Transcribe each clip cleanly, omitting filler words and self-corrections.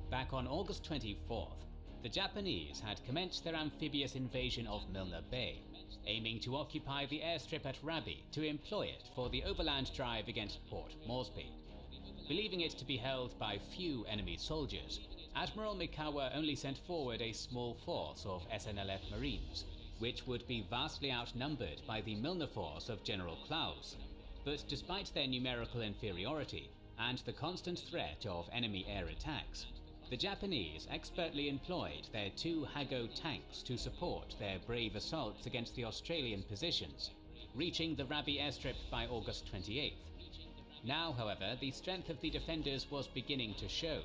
Back on August 24th, the Japanese had commenced their amphibious invasion of Milne Bay, aiming to occupy the airstrip at Rabi to employ it for the overland drive against Port Moresby. Believing it to be held by few enemy soldiers, Admiral Mikawa only sent forward a small force of SNLF Marines, which would be vastly outnumbered by the Milne force of General Klaus. But despite their numerical inferiority and the constant threat of enemy air attacks, the Japanese expertly employed their 2 Hago tanks to support their brave assaults against the Australian positions, reaching the Rabi airstrip by August 28th. Now, however, the strength of the defenders was beginning to show,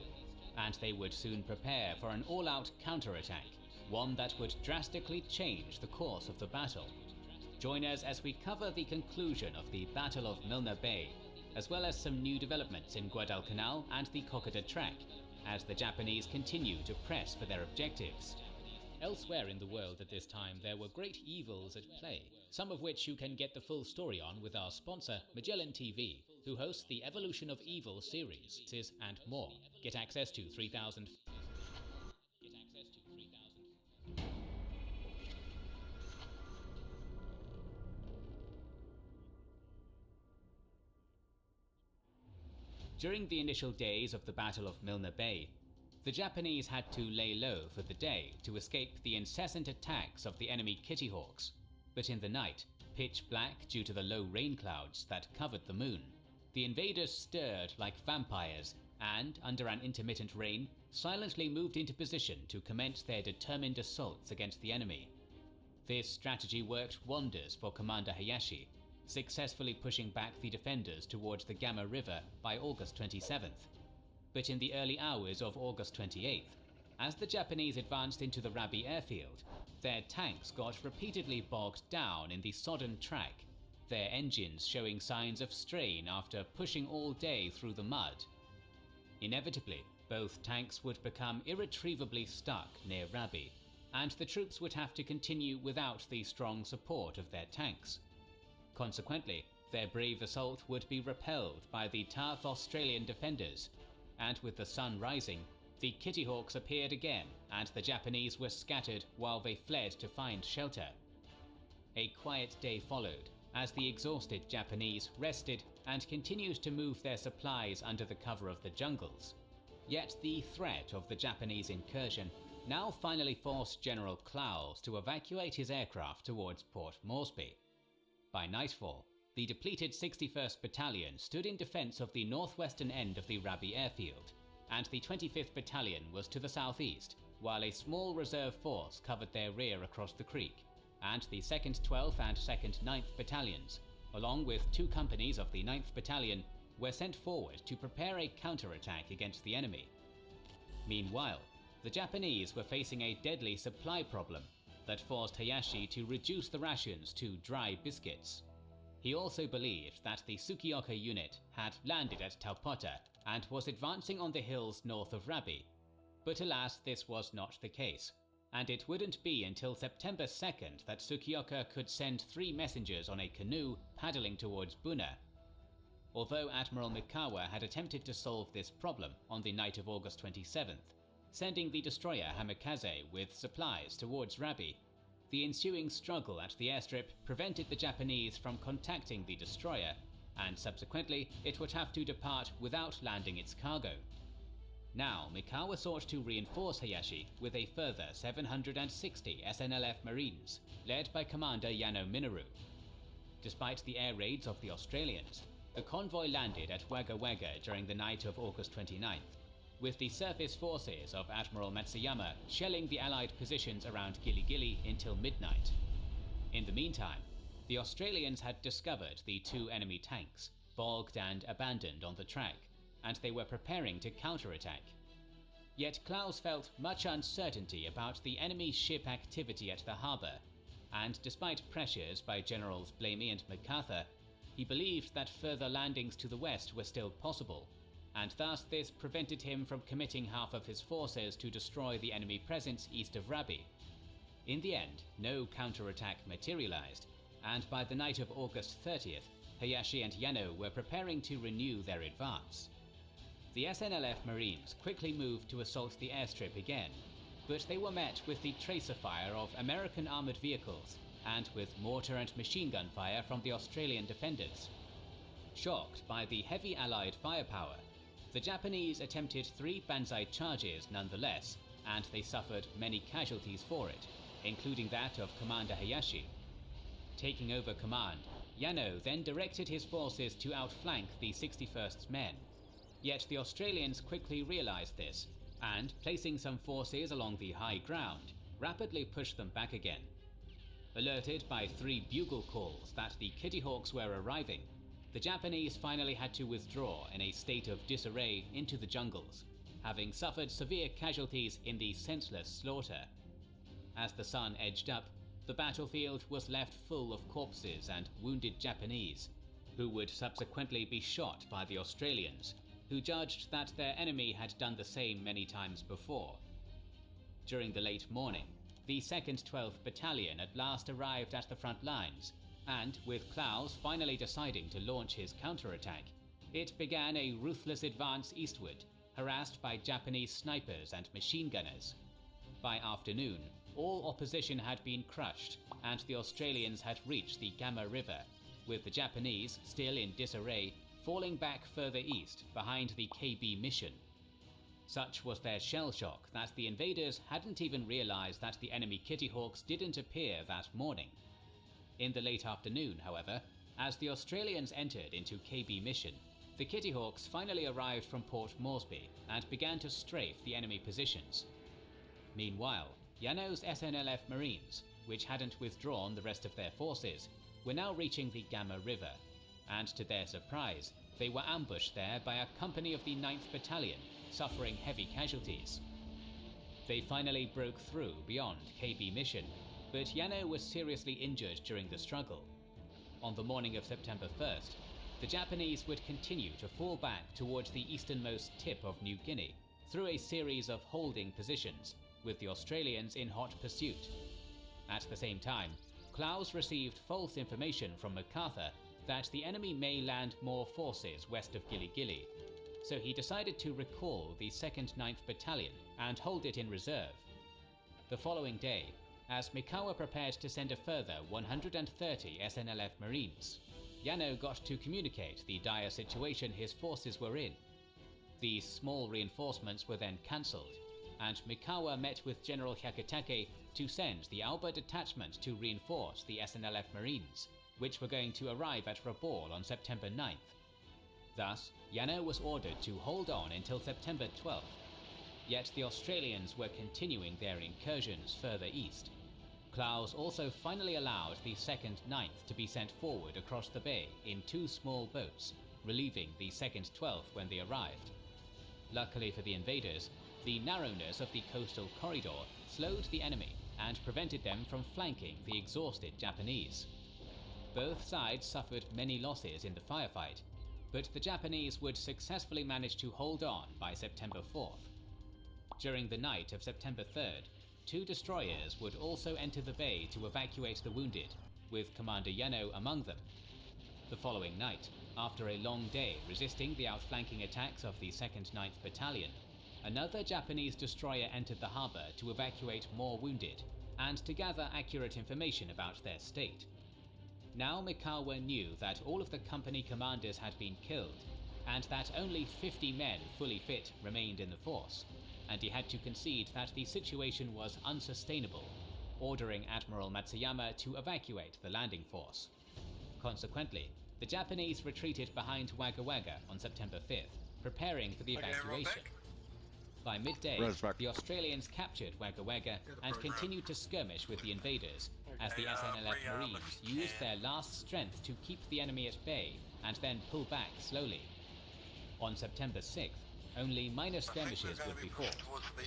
and they would soon prepare for an all-out counterattack, one that would drastically change the course of the battle. Join us as we cover the conclusion of the Battle of Milne Bay, as well as some new developments in Guadalcanal and the Kokeda Track, as the Japanese continue to press for their objectives. Elsewhere in the world at this time there were great evils at play, some of which you can get the full story on with our sponsor Magellan TV, who hosts the Evolution of Evil series, and more. Get access to 3,000. During the initial days of the Battle of Milne Bay, the Japanese had to lay low for the day to escape the incessant attacks of the enemy Kittyhawks. But in the night, pitch black due to the low rain clouds that covered the moon, the invaders stirred like vampires and, under an intermittent rain, silently moved into position to commence their determined assaults against the enemy. This strategy worked wonders for Commander Hayashi, successfully pushing back the defenders towards the Gamma River by August 27th. But in the early hours of August 28th, as the Japanese advanced into the Rabi airfield, their tanks got repeatedly bogged down in the sodden track, their engines showing signs of strain after pushing all day through the mud. Inevitably, both tanks would become irretrievably stuck near Rabi, and the troops would have to continue without the strong support of their tanks. Consequently, their brave assault would be repelled by the tough Australian defenders, and with the sun rising, the Kittyhawks appeared again and the Japanese were scattered while they fled to find shelter. A quiet day followed as the exhausted Japanese rested and continued to move their supplies under the cover of the jungles. Yet the threat of the Japanese incursion now finally forced General Klaus to evacuate his aircraft towards Port Moresby. By nightfall, the depleted 61st Battalion stood in defense of the northwestern end of the Rabi airfield, and the 25th Battalion was to the southeast, while a small reserve force covered their rear across the creek, and the 2nd 12th and 2nd 9th Battalions, along with 2 companies of the 9th Battalion, were sent forward to prepare a counterattack against the enemy. Meanwhile, the Japanese were facing a deadly supply problem that forced Hayashi to reduce the rations to dry biscuits. He also believed that the Tsukioka unit had landed at Taupota and was advancing on the hills north of Rabi. But alas, this was not the case, and it wouldn't be until September 2nd that Tsukioka could send 3 messengers on a canoe paddling towards Buna. Although Admiral Mikawa had attempted to solve this problem on the night of August 27th, sending the destroyer Hamikaze with supplies towards Rabi, the ensuing struggle at the airstrip prevented the Japanese from contacting the destroyer, and subsequently it would have to depart without landing its cargo. Now Mikawa sought to reinforce Hayashi with a further 760 SNLF Marines, led by Commander Yano Minoru. Despite the air raids of the Australians, the convoy landed at Wagga Wagga during the night of August 29th, with the surface forces of Admiral Matsuyama shelling the Allied positions around Gili Gili until midnight. In the meantime, the Australians had discovered the 2 enemy tanks, bogged and abandoned on the track, and they were preparing to counterattack. Yet Klaus felt much uncertainty about the enemy ship activity at the harbour, and despite pressures by Generals Blamey and MacArthur, he believed that further landings to the west were still possible, and thus this prevented him from committing half of his forces to destroy the enemy presence east of Rabi. In the end, no counterattack materialized, and by the night of August 30th, Hayashi and Yano were preparing to renew their advance. The SNLF Marines quickly moved to assault the airstrip again, but they were met with the tracer fire of American armored vehicles and with mortar and machine gun fire from the Australian defenders. Shocked by the heavy Allied firepower, the Japanese attempted 3 banzai charges nonetheless, and they suffered many casualties for it, including that of Commander Hayashi. Taking over command, Yano then directed his forces to outflank the 61st's men. Yet the Australians quickly realized this, and, placing some forces along the high ground, rapidly pushed them back again. Alerted by 3 bugle calls that the Kitty Hawks were arriving, the Japanese finally had to withdraw in a state of disarray into the jungles, having suffered severe casualties in the senseless slaughter. As the sun edged up, the battlefield was left full of corpses and wounded Japanese, who would subsequently be shot by the Australians, who judged that their enemy had done the same many times before. During the late morning, the 2nd 12th Battalion at last arrived at the front lines, and with Klaus finally deciding to launch his counterattack, it began a ruthless advance eastward, harassed by Japanese snipers and machine gunners. By afternoon, all opposition had been crushed, and the Australians had reached the Gamma River, with the Japanese, still in disarray, falling back further east behind the KB mission. Such was their shell shock that the invaders hadn't even realized that the enemy Kitty Hawks didn't appear that morning. In the late afternoon, however, as the Australians entered into KB mission, the Kitty Hawks finally arrived from Port Moresby and began to strafe the enemy positions. Meanwhile, Yano's SNLF Marines, which hadn't withdrawn the rest of their forces, were now reaching the Gamma River, and to their surprise, they were ambushed there by a company of the 9th Battalion, suffering heavy casualties. They finally broke through beyond KB mission, but Yano was seriously injured during the struggle. On the morning of September 1st, the Japanese would continue to fall back towards the easternmost tip of New Guinea through a series of holding positions, with the Australians in hot pursuit. At the same time, Klaus received false information from MacArthur that the enemy may land more forces west of Gili Gili, so he decided to recall the 2nd 9th Battalion and hold it in reserve. The following day, as Mikawa prepared to send a further 130 SNLF Marines, Yano got to communicate the dire situation his forces were in. These small reinforcements were then cancelled, and Mikawa met with General Hyakutake to send the Alba detachment to reinforce the SNLF Marines, which were going to arrive at Rabaul on September 9th. Thus, Yano was ordered to hold on until September 12th, yet the Australians were continuing their incursions further east. Klaus also finally allowed the 2nd 9th to be sent forward across the bay in 2 small boats, relieving the 2nd 12th when they arrived. Luckily for the invaders, the narrowness of the coastal corridor slowed the enemy and prevented them from flanking the exhausted Japanese. Both sides suffered many losses in the firefight, but the Japanese would successfully manage to hold on by September 4th. During the night of September 3rd, 2 destroyers would also enter the bay to evacuate the wounded, with Commander Yano among them. The following night, after a long day resisting the outflanking attacks of the 2nd 9th Battalion, another Japanese destroyer entered the harbour to evacuate more wounded and to gather accurate information about their state. Now Mikawa knew that all of the company commanders had been killed, and that only 50 men fully fit remained in the force, and he had to concede that the situation was unsustainable, ordering Admiral Matsuyama to evacuate the landing force. Consequently, the Japanese retreated behind Wagga Wagga on September 5th, preparing for the evacuation. By midday, the Australians captured Wagga Wagga and continued to skirmish with the invaders, as the SNLF Marines used their last strength to keep the enemy at bay and then pull back slowly. On September 6th, only minor skirmishes would be fought,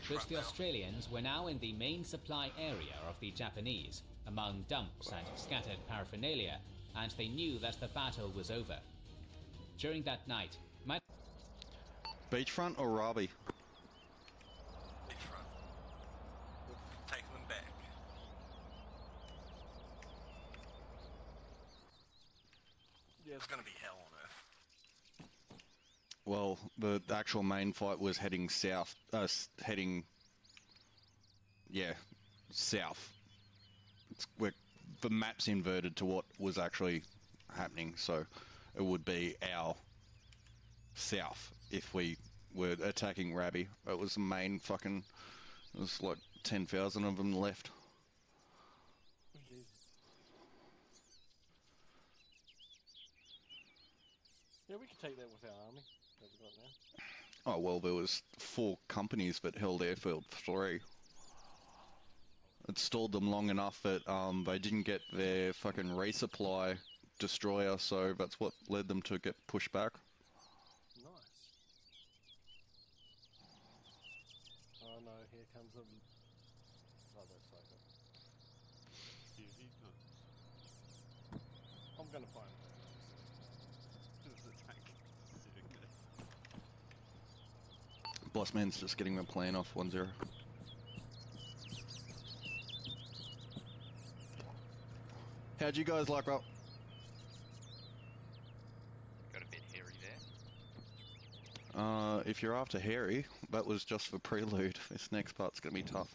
but the Australians were now in the main supply area of the Japanese, among dumps and scattered paraphernalia, and they knew that the battle was over. During that night, Beachfront or Robbie? Beachfront. We'll take them back. Yeah, it's gonna be hell on earth. Well, the actual main fight was heading south, south. The map's inverted to what was actually happening, so it would be our south if we were attacking Rabby. It was the main fucking... There was like 10,000 of them left. Oh, Jesus. Yeah, we could take that with our army that we got now. Oh, well, there was 4 companies that held Airfield 3. It stalled them long enough that they didn't get their fucking resupply destroyer, so that's what led them to get pushed back. Nice. Oh no, here comes a... Oh, that's so good. Easy, no. I'm gonna find it. The tank doing this. Bossman's just getting the plane off 1-0. How'd you guys like that? Got a bit hairy there. If you're after Harry, that was just the prelude. This next part's gonna be tough.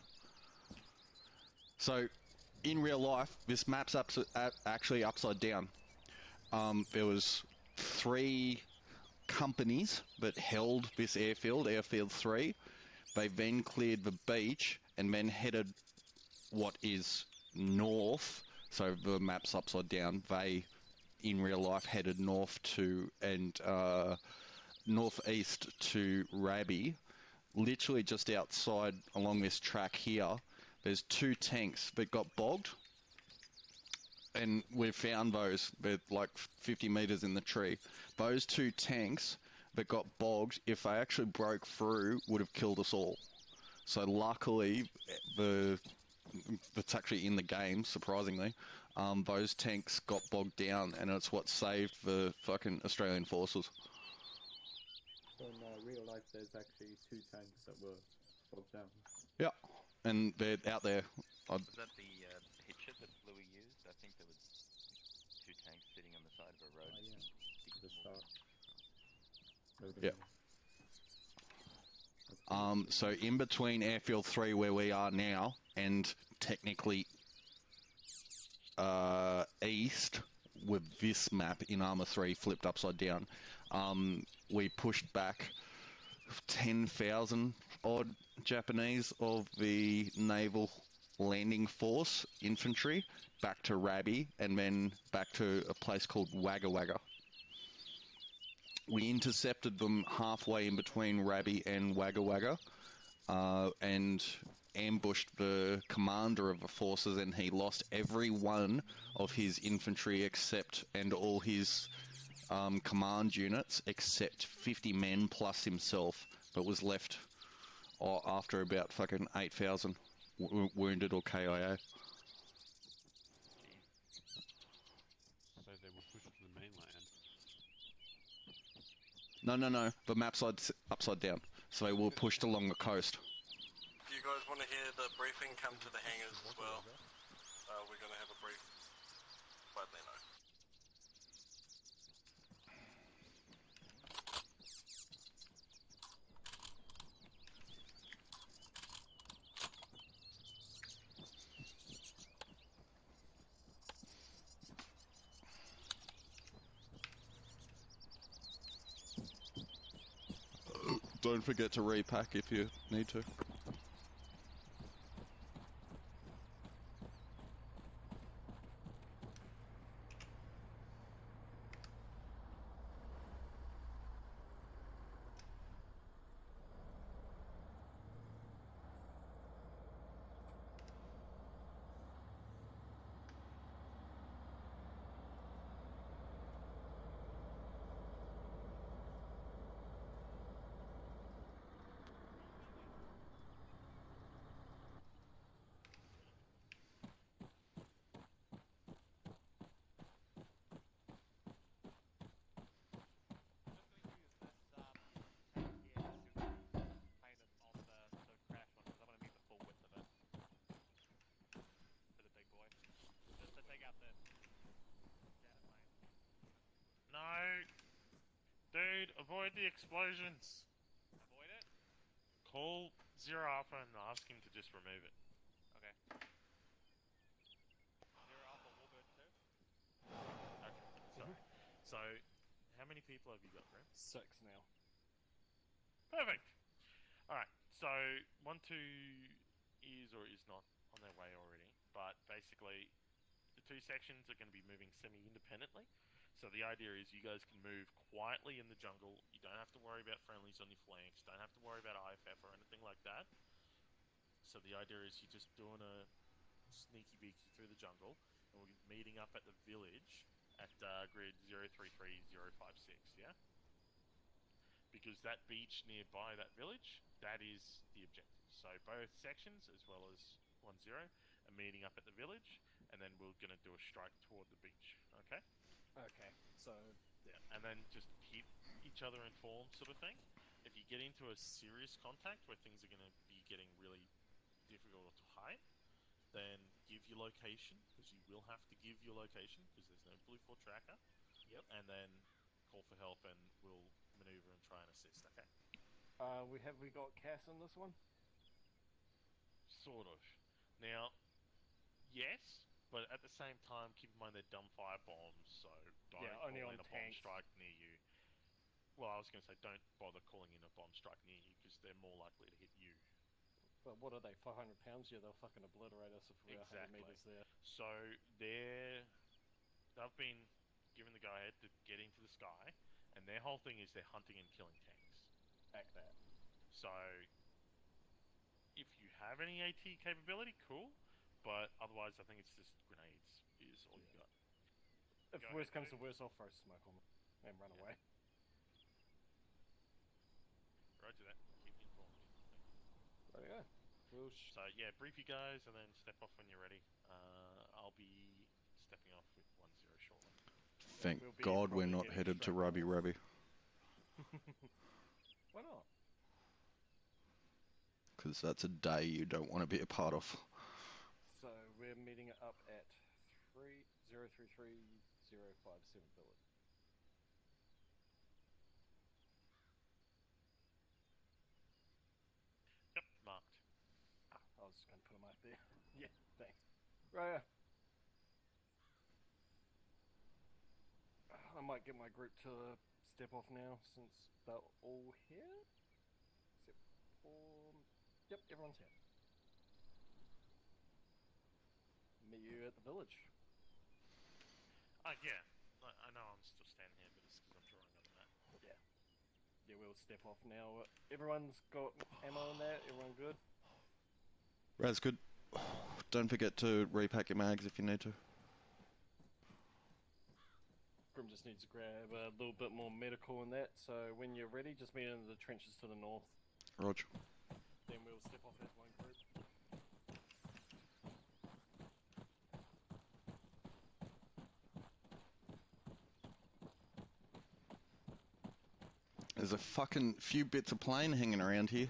So, in real life, this map's actually upside down. There was 3 companies that held this airfield, Airfield 3. They then cleared the beach and then headed what is north. So the map's upside down. They, in real life, headed north to and northeast to Rabby. Literally just outside along this track here, there's 2 tanks that got bogged. And we've found those. They're like 50 meters in the tree. Those 2 tanks that got bogged, if they actually broke through, would have killed us all. So luckily, that's actually in the game, surprisingly. Those tanks got bogged down, and it's what saved the fucking Australian forces. So in real life, there's actually 2 tanks that were bogged down. Yeah, and they're out there. Was that the picture that Louis used? I think there was 2 tanks sitting on the side of a road. Oh, yeah. The start. Yeah. So in between Airfield 3, where we are now, and technically east with this map in ArmA3 flipped upside down, we pushed back 10,000 odd Japanese of the naval landing force infantry back to Rabby and then back to a place called Wagga Wagga. We intercepted them halfway in between Rabby and Wagga Wagga and ambushed the commander of the forces, and he lost every one of his infantry and all his command units except 50 men plus himself, but was left after about fucking 8,000 wounded or KIA. So they were pushed to the mainland. No. The map's upside down, so they were pushed along the coast. If you guys want to hear the briefing, come to the hangars as well. We're going to have a brief. Let me know. Don't forget to repack if you need to. explosions. Avoid it? Call Zero Alpha and ask him to just remove it. Okay. 0 Alpha Warbird 2. Okay, sorry. So, how many people have you got, Graham? 6 now. Perfect! Alright, so 1-2 is or is not on their way already, but basically the two sections are going to be moving semi-independently. So the idea is you guys can move quietly in the jungle. You don't have to worry about friendlies on your flanks. Don't have to worry about IFF or anything like that. So the idea is you're just doing a sneaky beaky through the jungle, and we're meeting up at the village at grid 033056, yeah? Because that beach nearby that village, that is the objective. So both sections, as well as 1-0, are meeting up at the village, and then we're going to do a strike toward the beach, okay? Okay, so Yeah, and then just keep each other informed, sort of thing. If you get into a serious contact where things are going to be getting really difficult to hide, then give your location, because you will have to give your location, because there's no Blue 4 tracker. Yep. And then call for help, and we'll maneuver and try and assist, okay? we got Cass in this one? Sort of. Now, yes, but at the same time, keep in mind they're dumbfire bombs, so don't only call on in a bomb tanks. strike near you. Well, I was going to say don't bother calling in a bomb strike near you, because they're more likely to hit you. But what are they, 500 pounds? Yeah, they'll fucking obliterate us if we're 100 meters there. So they've been given the go-ahead to get into the sky, and their whole thing is they're hunting and killing tanks. Back that. So if you have any AT capability, cool. But otherwise, I think it's just grenades is all you got. If Go worse ahead, comes to dude. worse, I'll throw smoke on them and run away. Roger that. Keep me informed. Thank you. There you go. So yeah, brief you guys and then step off when you're ready. I'll be stepping off with 1-0 shortly. Thank We'll be God we're probably not getting headed to straight Rubby north. Rubby. Why not? Because that's a day you don't want to be a part of. So we're meeting it up at 033057 village. Yep, marked. I was just going to put a mark there. Yeah, thanks. Right. I might get my group to step off now since they're all here. Except for... Yep, everyone's here. Meet you at the village. Yeah. I know I'm still standing here, but it's because I'm drawing on the map. Yeah. Yeah, we'll step off now. Everyone's got ammo in that? Everyone good? That's good. Don't forget to repack your mags if you need to. Grim just needs to grab a little bit more medical in that, so when you're ready, just meet in the trenches to the north. Roger. Then we'll step off as one group. There's a fucking few bits of plane hanging around here.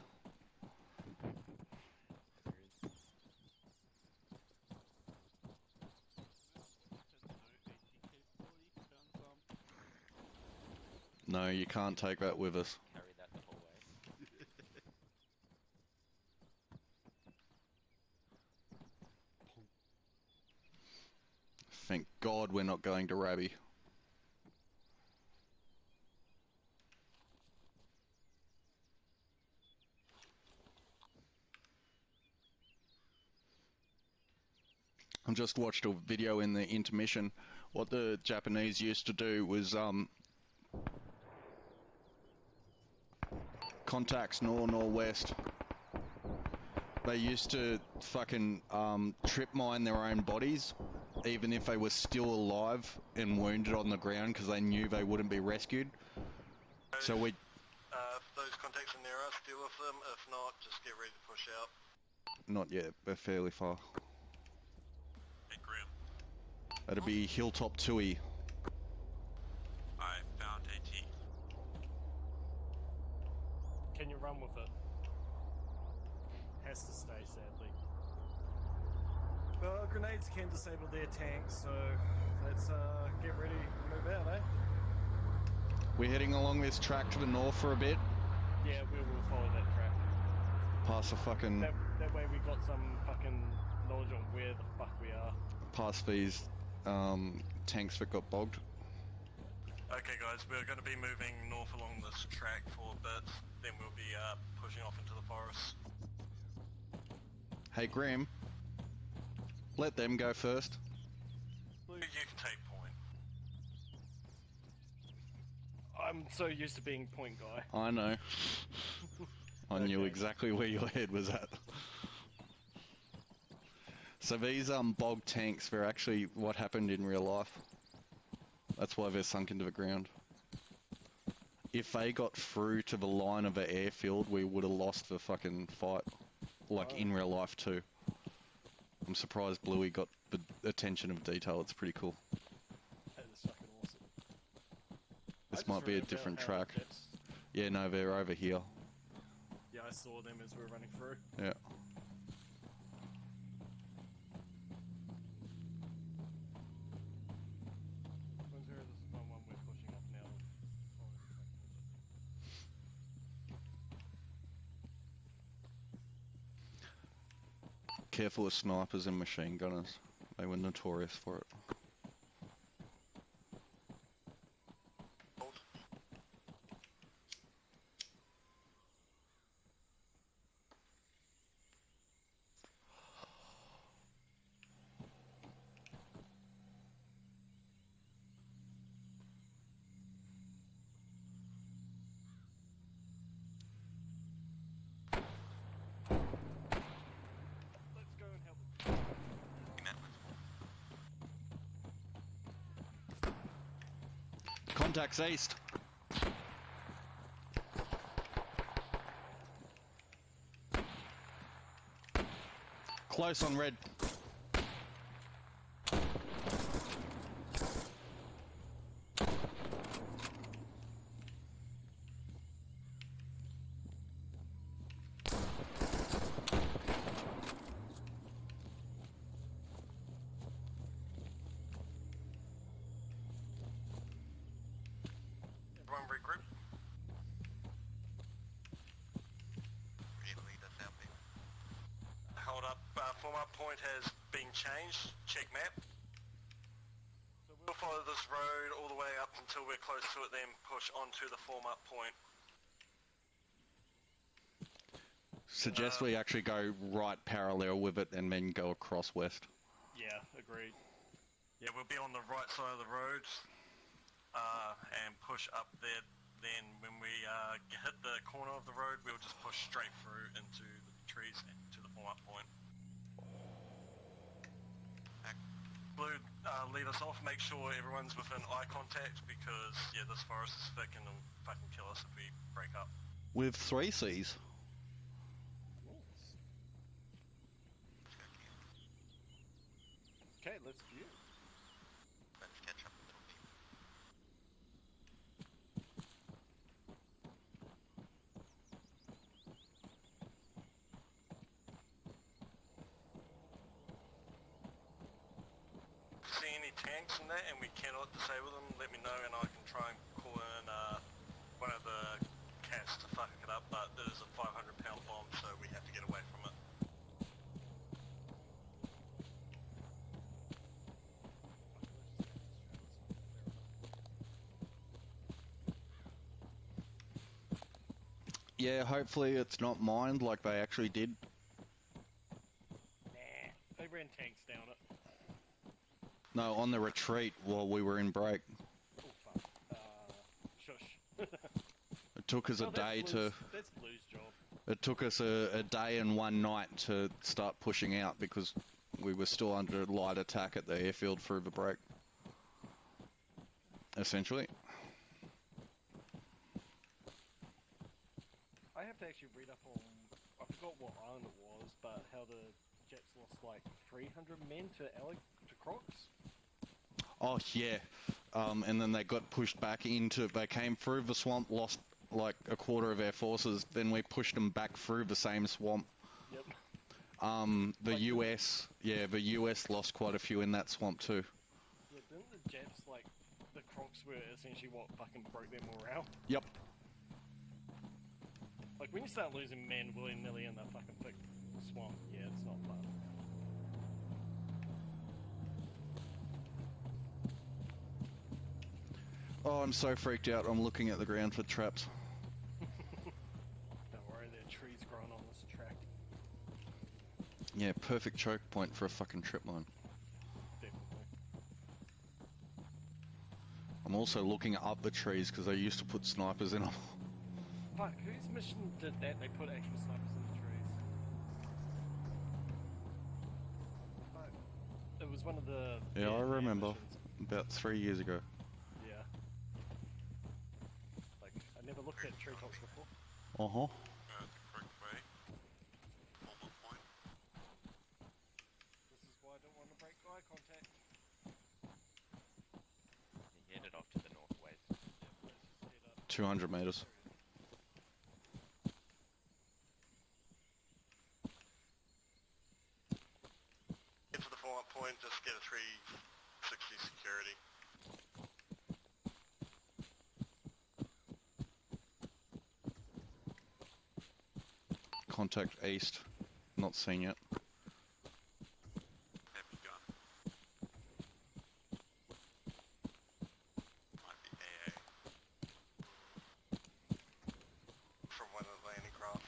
No, you can't take that with us. Carry that the whole way. Thank God we're not going to Rabby. I just watched a video in the intermission. What the Japanese used to do was contacts northwest. They used to fucking trip mine their own bodies, even if they were still alive and wounded on the ground, because they knew they wouldn't be rescued. So we. If those contacts are near us, deal with them. If not, just get ready to push out. Not yet, we're fairly far. Hey, Grim. That'd be Hilltop Tui. I found AT. Can you run with it? Has to stay, sadly. Well, grenades can disable their tanks, so let's get ready to move out, eh? We're heading along this track to the north for a bit. Yeah, we will follow that track. Past the fucking... That way we got some fucking knowledge on where the fuck we are. Past these tanks that got bogged. Okay guys, we're going to be moving north along this track for a bit, then we'll be pushing off into the forest. Hey Graham, let them go first. You can take point. I'm so used to being point guy. I know. I knew Okay. exactly where your head was at. So these bogged tanks, they're actually what happened in real life. That's why they're sunk into the ground. If they got through to the line of the airfield, we would have lost the fucking fight. Like in real life too. I'm surprised Bluey got the attention of detail, it's pretty cool. That is fucking awesome. This might be a different track. Yeah, no, they're over here. Yeah, I saw them as we were running through. Yeah. This is one we're pushing off now. Careful of snipers and machine gunners. They were notorious for it. Let's go and help. Contacts east. Close on red. Everyone regroup. Hold up, form-up point has been changed. Check map. So we'll follow this road all the way up until we're close to it, then push onto the form-up point. Suggest we actually go right parallel with it and then go across west. Yeah, agreed. Yeah, we'll be on the right side of the road and push up there. Then when we hit the corner of the road, we'll just push straight through into the trees and to the form-up point. Blue, lead us off. Make sure everyone's within eye contact because, yeah, this forest is thick and it'll fucking kill us if we break up. With 3 Cs. Okay, let's view. Let's catch up a little bit. See any tanks in there and we cannot disable them, let me know and I can try and call in one of the cats to fuck it up, but it is a 500-pound bomb, so we have to get away from it. Yeah, hopefully it's not mined like they actually did. Nah, they ran tanks down it. No, on the retreat while we were in break. Oh fuck. Shush. It took us a day to... That's Blue's job. It took us a day and one night to start pushing out because we were still under light attack at the airfield through the break. Essentially. I have to actually read up on, I forgot what island it was, but how the Jets lost like 300 men to Crocs. Oh yeah, and then they got pushed back into, they came through the swamp, lost like a quarter of their forces, then we pushed them back through the same swamp. Yep. The US, yeah, the US lost quite a few in that swamp too. Yeah, didn't the Jets, like, the Crocs hawks were essentially what fucking broke their morale. Yep. Like when you start losing men willy-nilly in the fucking thick swamp, yeah, it's not fun. Oh, I'm so freaked out. I'm looking at the ground for traps. Don't worry, there are trees growing on this track. Yeah, perfect choke point for a fucking trip mine. Definitely. I'm also looking up the trees because I used to put snipers in them. Fuck, whose mission did that? They put actual snipers in the trees. Fuck. It was one of the... Yeah, I remember. missions. About 3 years ago. Yeah. Like, I never looked at treetops before. Uh-huh. The correct way. Hold the point. This is why I don't want to break eye contact. He headed off to the northwest. Yep, let's just head up. 200 meters. Get to the forward point, just get a 360 security. Contact east. Not seen yet. Have you gun? Might be AA. From one of the landing craft.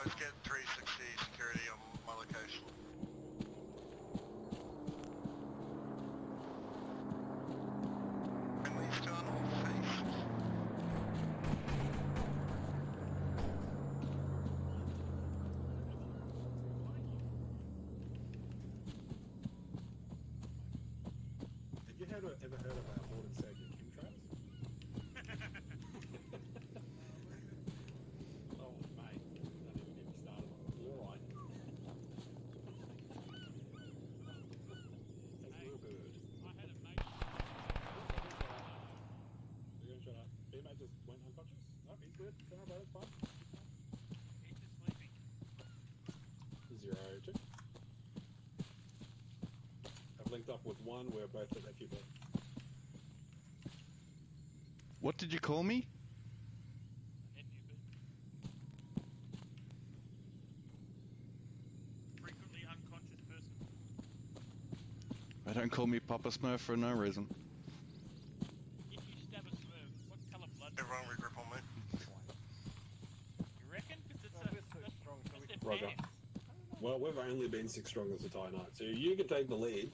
Let's get 360 security on my location. And these two are north face. Have you ever heard of our Lord and Savior chemtrails? Oh, mate, don't even get me started on it. You're right. That's real good. I had a mate. You're gonna shut up. B-mate just went unconscious? No, he's good. Don't worry about it, it's fine. He's just sleeping. 0-2. I've linked up with one, we're both at FUB. What did you call me? Frequently unconscious person. I don't call me Papa Smurf for no reason. If you stab a smurf, what colour blood? Everyone regroup on me. You reckon? Because it's Oh, we're so strong, so we their can... Roger. pants. Well, we've only been 6 strong this entire night, so you can take the lead,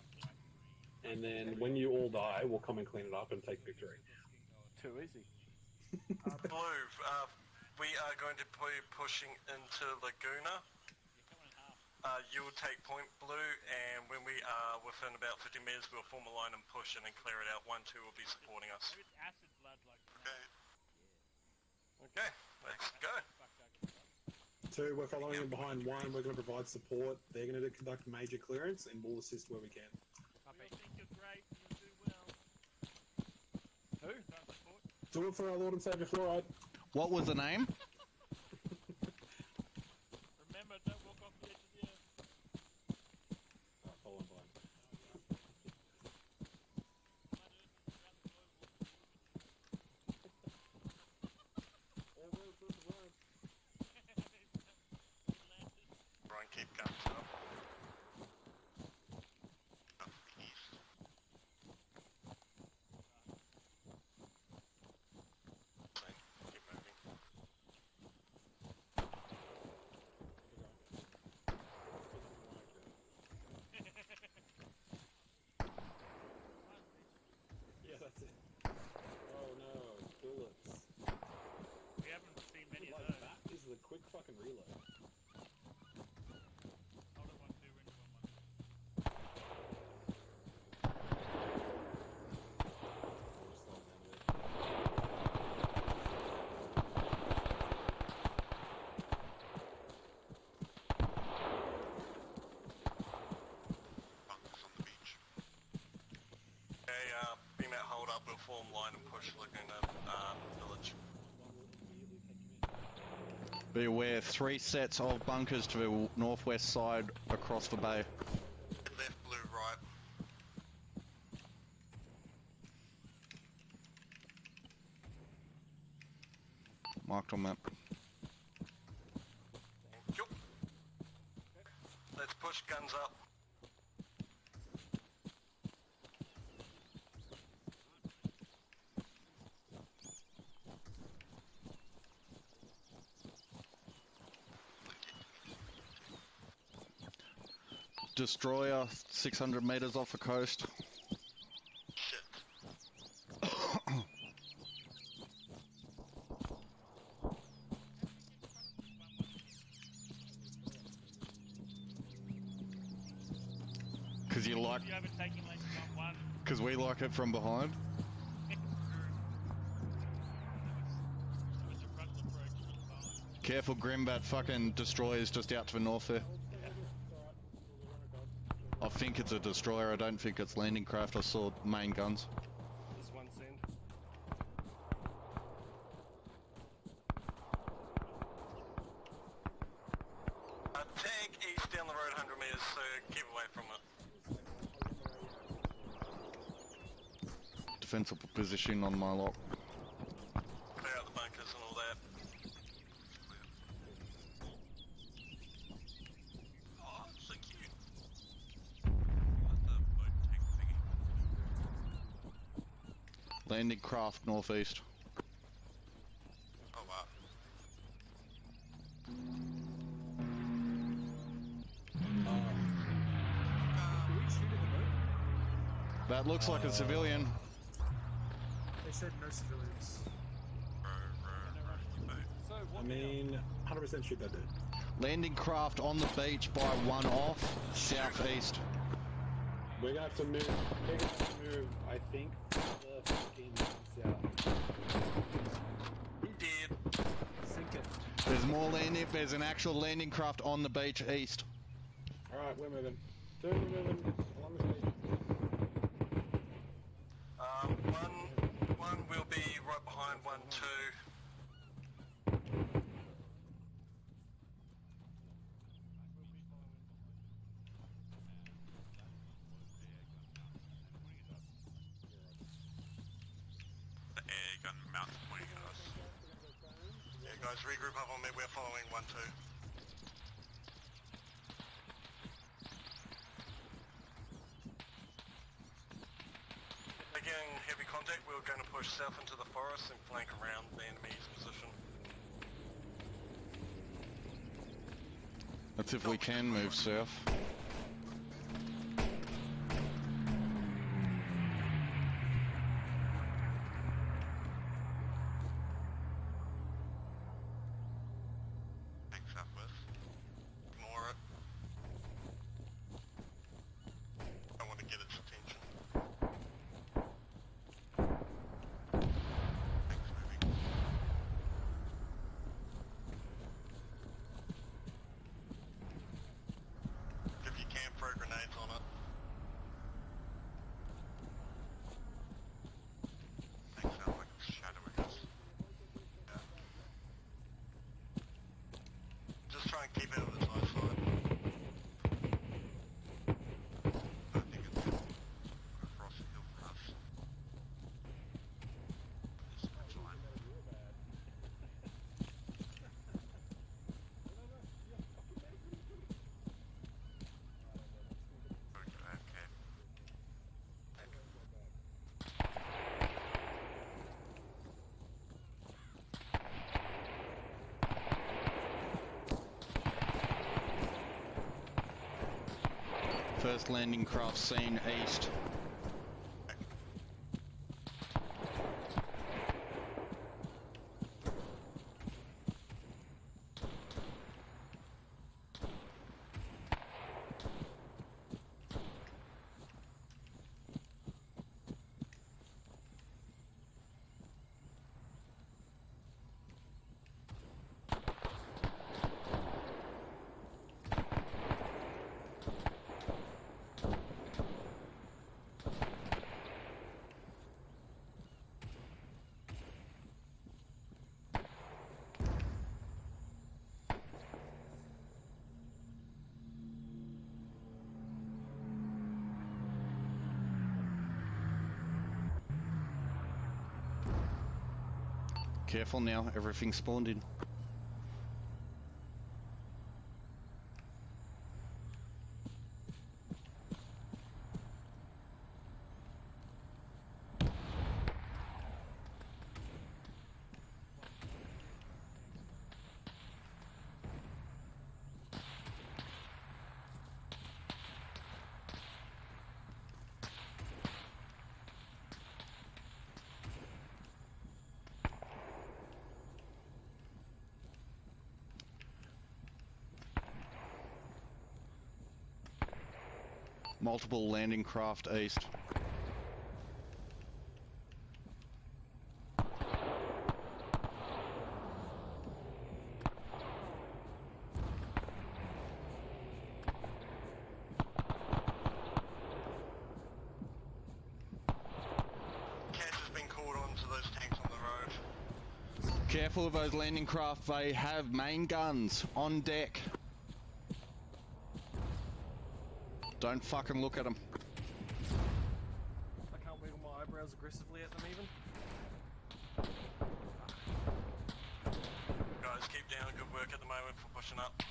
and then when you all die, we'll come and clean it up and take victory. Too easy. Blue, we are going to be pushing into Laguna. You will take point Blue, and when we are within about 50 meters, we'll form a line and push in and clear it out. 1-2 will be supporting us. Maybe it's acid blood like Okay. Okay, let's go. 2, we're following in behind 1, we're going to provide support, they're going to conduct major clearance, and we'll assist where we can. We all think you're great and you'll do well. Who? Don't support. Do it for our Lord and Savior Fluoride. What was the name? Remember, don't walk off the edge of the earth. Follow him behind. All roads lead to Rome. Everyone keep guns up. Up east. Keep moving. a form line and push Laguna village. Be aware, 3 sets of bunkers to the northwest side across the bay. Left, blue, right. Marked on map. Thank you. Let's push guns up. Destroyer 600 meters off the coast. Shit. Cause you like, You overtaking lane 1-1. cause we like it from behind. With your frontal approach, it's fine. Careful, Grim, that fucking destroyer's just out to the north there. I think it's a destroyer, I don't think it's landing craft. I saw main guns. There's one send. A tank east down the road 100 meters, so keep away from it. Defensible position on my lock. Clear out the bunkers and all that. Oh, so cute. What's the boat tank thingy? Landing craft northeast. Oh wow. That looks like a civilian. They said no civilians. So I what mean, 100% shoot that dude. Landing craft on the beach by 1 off, southeast. We're gonna have to move. We're gonna have to move. I think the fucking south. He did. sink it. There's more landing, there's an actual landing craft on the beach east. All right, we're moving. Dude, we're moving along the beach. One will be right behind 1-2. The air gun mounts pointing at us. Yeah, guys, regroup up on me. We're following 1-2. Again, heavy contact. We're going to push south into the forest and flank around the enemy's position. That's if we can move south. Back southwest. Ignore it. I want to get its attention. Thanks, moving. If you can, throw grenades on it. Thanks, sounds like it's shadowing us. Yeah. Just try and keep it on its eyesight. I think it's across the hill for us. This is fine. Okay. First landing craft seen east. Careful now, everything's spawned in. Multiple landing craft east. Cash has been called onto those tanks on the road. Careful of those landing craft, they have main guns on deck. Don't fucking look at them. I can't wiggle my eyebrows aggressively at them even. Guys, keep down. Good work at the moment for pushing up.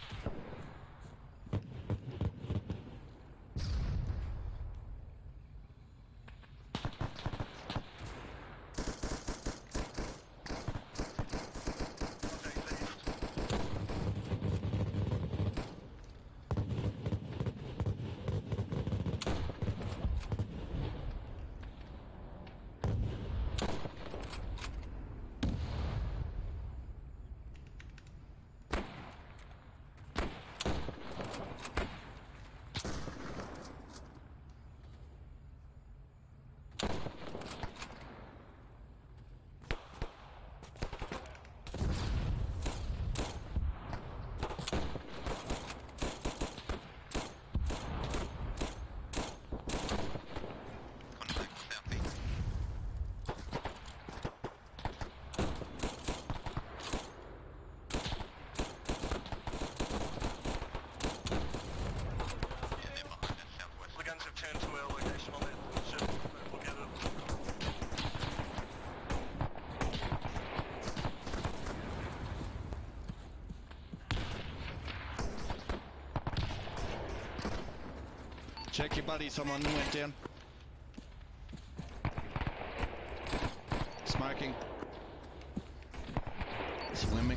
Check your buddy, someone went down. Smoking.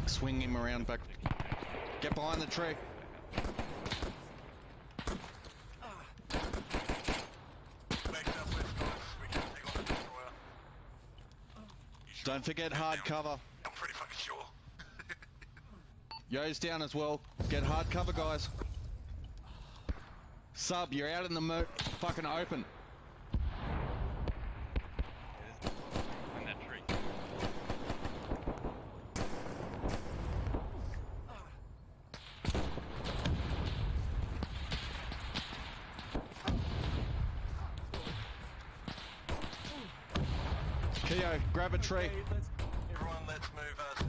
Swing him around back. Get behind the tree. Don't forget hard cover. I'm pretty fucking sure. Yo's down as well. Get hard cover, guys. Sub, you're out in the fucking open. In that tree. Keo, grab a tree. Okay, everyone, let's move us.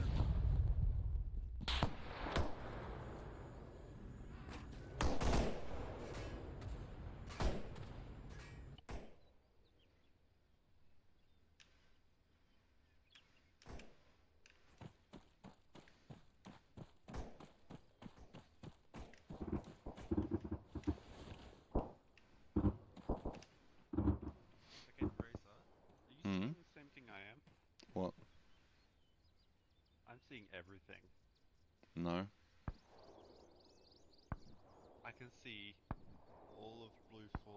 What? I'm seeing everything. No. I can see all of Blue 4.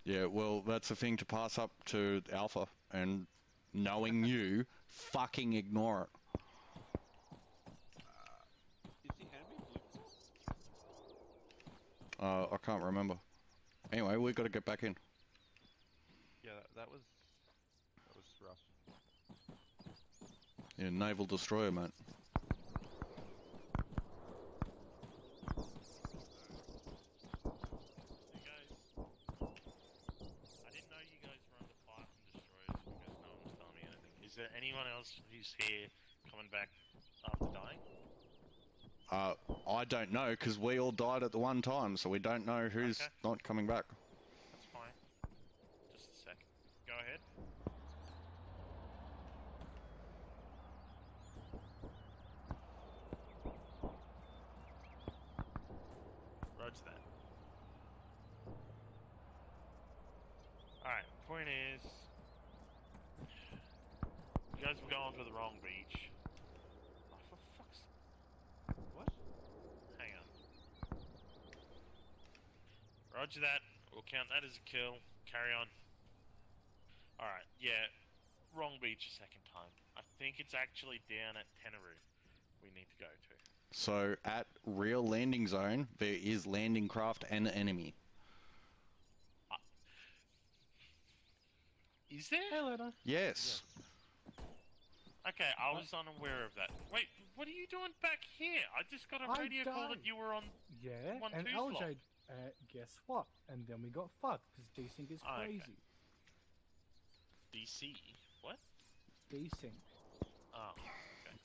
Yeah, well, that's the thing to pass up to Alpha, and knowing you, fucking ignore it. Is the enemy Blue 4? I can't remember. Anyway, we've got to get back in. Yeah, that was rough. Yeah, naval destroyer, mate. Is there anyone else who's here coming back after dying? I don't know, because we all died at the one time, so we don't know who's not coming back. That's fine. Just a sec. Go ahead. point is, you guys were going for the wrong beach. Oh, for fuck's... What? Hang on. Roger that. We'll count that as a kill. Carry on. Alright, yeah. Wrong beach a second time. I think it's actually down at Tenaru we need to go to. So at real landing zone, there is landing craft and enemy. Is there? Hey, Lena. Yes. Okay, I was unaware of that. Wait, what are you doing back here? I just got a radio call that you were on. Yeah, 1-2 and slot. LJ, guess what? And then we got fucked because desync is crazy. DC? What? Desync. Oh,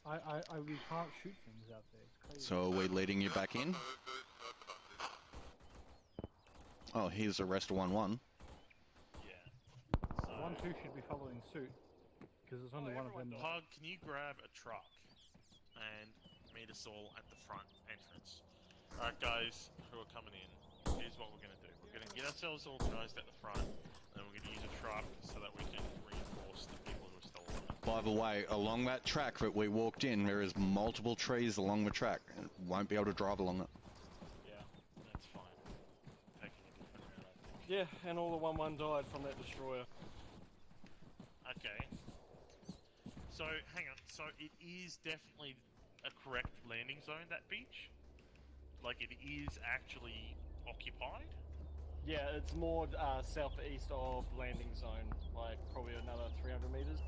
okay. We can't shoot things out there. It's crazy. So are we leading you back in? Oh, here's arrest 1-1. So 1-2 should be following suit because there's only one of them. Pug, can you grab a truck and meet us all at the front entrance? Alright guys, who are coming in, here's what we're going to do. We're going to get ourselves organised at the front, and then we're going to use a truck so that we can reinforce the people who are still alive. By the way, along that track that we walked in, there is multiple trees along the track. And won't be able to drive along it. Yeah, that's fine. Taking a different route, I think. Yeah, and all the 1-1 died from that destroyer. Okay. So, hang on. So, it is definitely a correct landing zone, that beach? Like, it is actually occupied? Yeah, it's more southeast of the landing zone, like probably another 300 meters.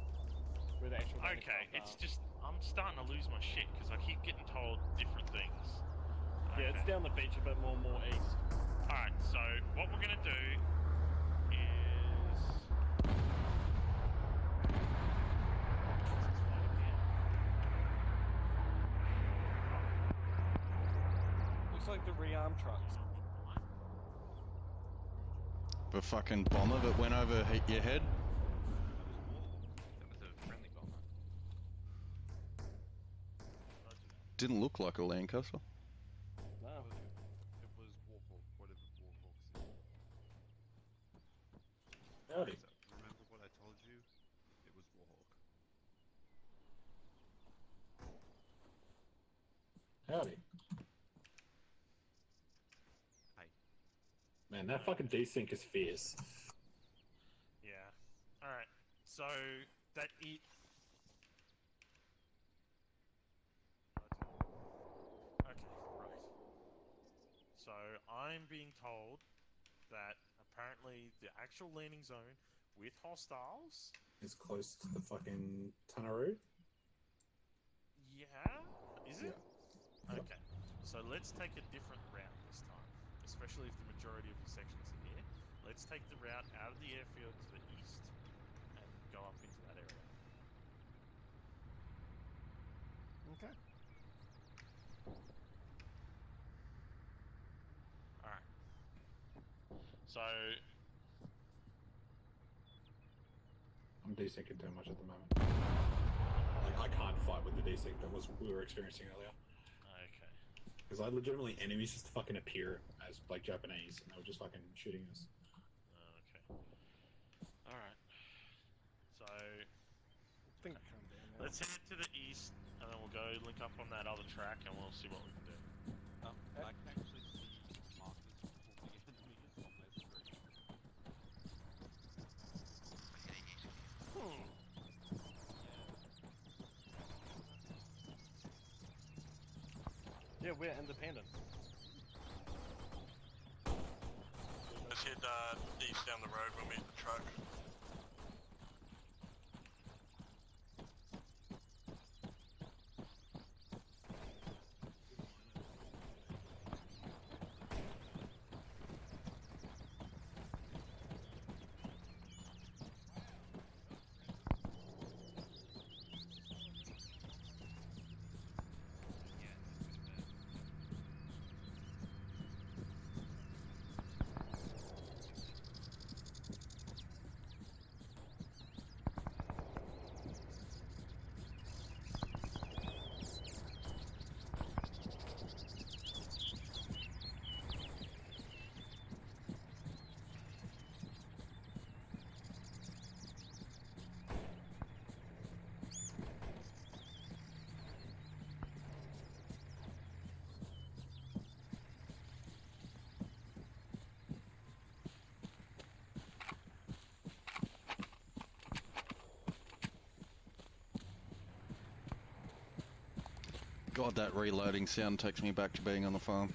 Where the actual Okay, it's just, I'm starting to lose my shit, because I keep getting told different things. Yeah, it's down the beach a bit more east. Alright, so, what we're gonna do is... Looks like the rearm trucks. The fucking bomber that went over your head? That was a friendly bomber. Didn't look like a Lancaster. No. It was Warhawk, whatever Warhawk said. Howdy. Remember what I told you? It was Warhawk. Howdy. Hey. Man, that fucking desync is fierce. Yeah. Alright, so, that it... Okay, right. So, I'm being told that apparently the actual landing zone with hostiles... It's close to the fucking Tunnaroo. Yeah? Is it? Yeah. Okay. So let's take a different route this time. Especially if the majority of the sections are here. Let's take the route out of the airfield to the east and go up into that area. Okay. Alright. So... I'm desyncing too much at the moment. Like, I can't fight with the desync that we were experiencing earlier. Okay. Because I legitimately, enemies just fucking appear as, like, Japanese, and they were just fucking shooting us. Okay. Alright. So... let's head to the east, and then we'll go link up on that other track, and we'll see what we can do. I can actually see markers for the enemies on their screen. Yeah, we're independent. Let's head east down the road, we'll meet the truck. God, that reloading sound takes me back to being on the farm.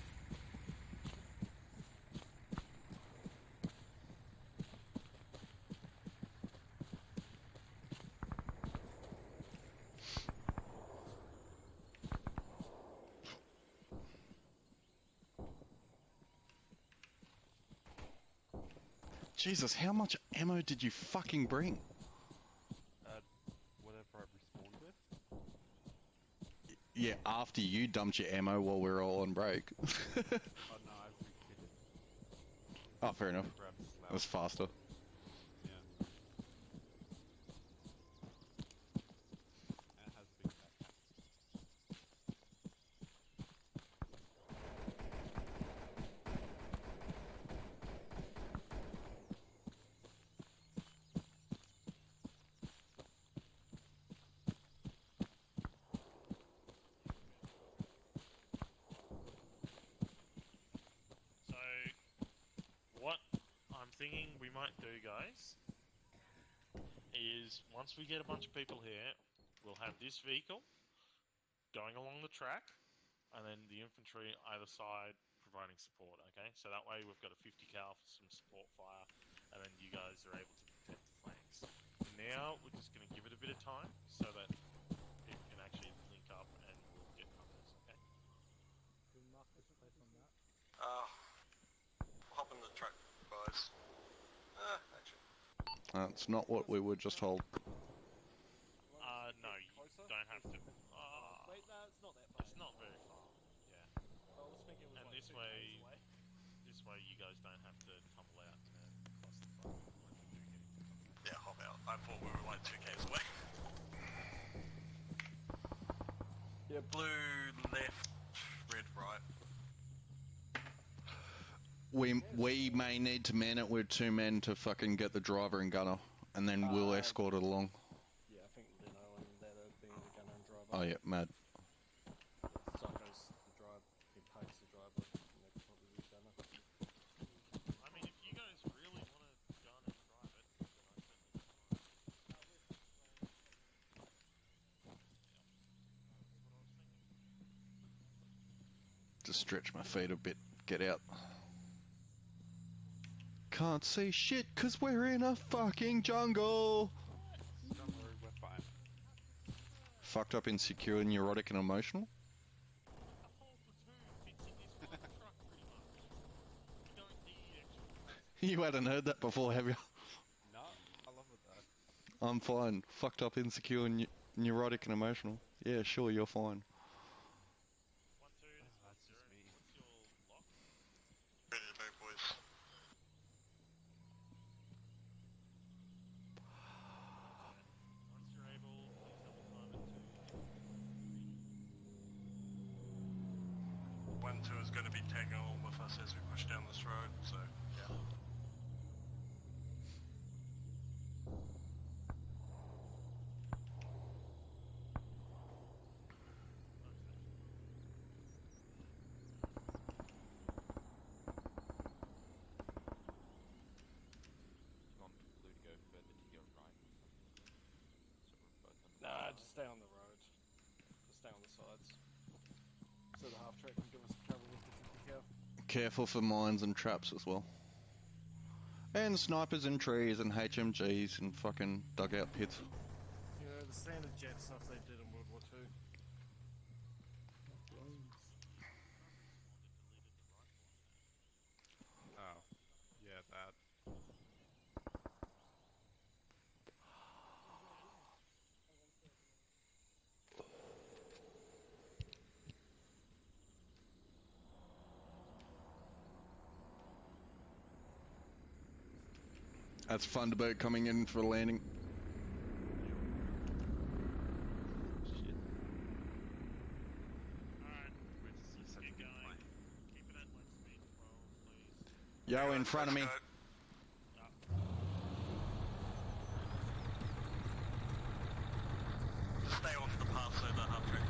Jesus, how much ammo did you fucking bring? Whatever I respawned with. Yeah, after you dumped your ammo while we were all on break. Oh no, I've refitted. Oh, fair enough. Grabbed the It was faster. Yeah. And it has a big backpack. So, what I'm thinking we might do, guys, is once we get a bunch of people here, we'll have this vehicle going along the track, and then the infantry either side providing support, okay? So that way we've got a 50 cal for some support fire, and then you guys are able to protect the flanks. Now, we're just going to give it a bit of time, so that people can actually link up, and we'll get numbers, okay? Can Mark us place on that? Hop in the truck, guys. Actually. That's not what we were just told. No, you don't have to. Wait, no, it's not that far. It's not very far, yeah. I was thinking it was And like this 2 way, k's away. this way you guys don't have to tumble out to cross the front when we do get into contact. Yeah, hop out. I thought we were like 2 k's away. Yeah, Blue left, red right. We may need to man it with 2 men to fucking get the driver and gunner, and then we'll escort it along. Yeah, I think Leno and that are being the gunner and driver. Oh yeah, mad. Psycho's the driver. He pays the driver. And they can probably be gunner. I mean, if you guys really want to gun and drive it, then I certainly don't mind. Just stretch my feet a bit, get out. Can't see shit cause we're in a fucking jungle. Don't worry, we're fine. Fucked up, insecure, neurotic and emotional. The whole platoon fits in this one truck, pretty much. You don't need extra. You hadn't heard that before, have you? No, I love it though. I'm fine. Fucked up, insecure, neurotic and emotional. Yeah, sure, you're fine. 1, 2, That's just me. what's your lock? Ready to move, boys. Once you're able, please have a time at 2. 1, 2 is going to be tagging along with us as we push down this road, so yeah. You want Blue to go further to your right or something? So we're both on the Nah, just stay on the road. Just stay on the sides. So the half track can give us cover with the 50 cal. Careful for mines and traps as well. And snipers in trees and HMGs and fucking dugout pits. You know, the standard jet stuff they did in World War II. Oh, yeah, that. That's Thunderbird coming in for landing. Shit. Alright, Where's let's the get second going. plane? Keep it at light speed control, please. Yo, in front of me. Let's go. Just stay off the path so the half track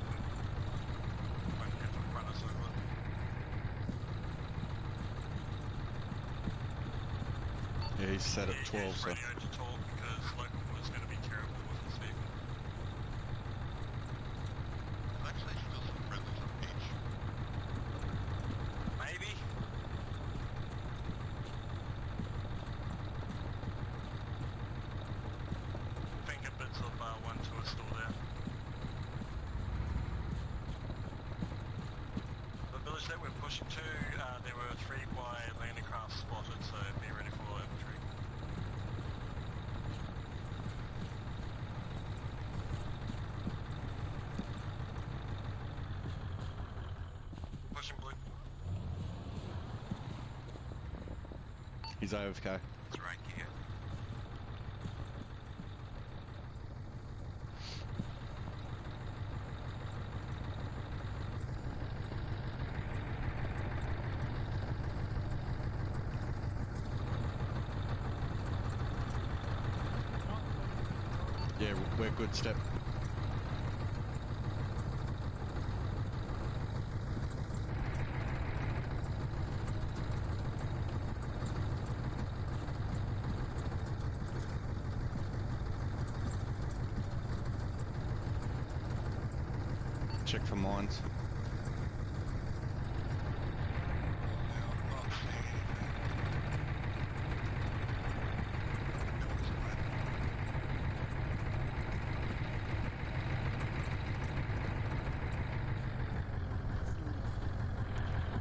won't have to run us over. Yeah, he's set at 12, use so. radio to talk because local is going to be terrible with this vehicle. There's actually still some friendly Push 2, there were 3 by landing craft spotted, so be ready for infantry. Pushing blue. He's AFK. It's right here. Yeah, we're good, Step. Check for mines.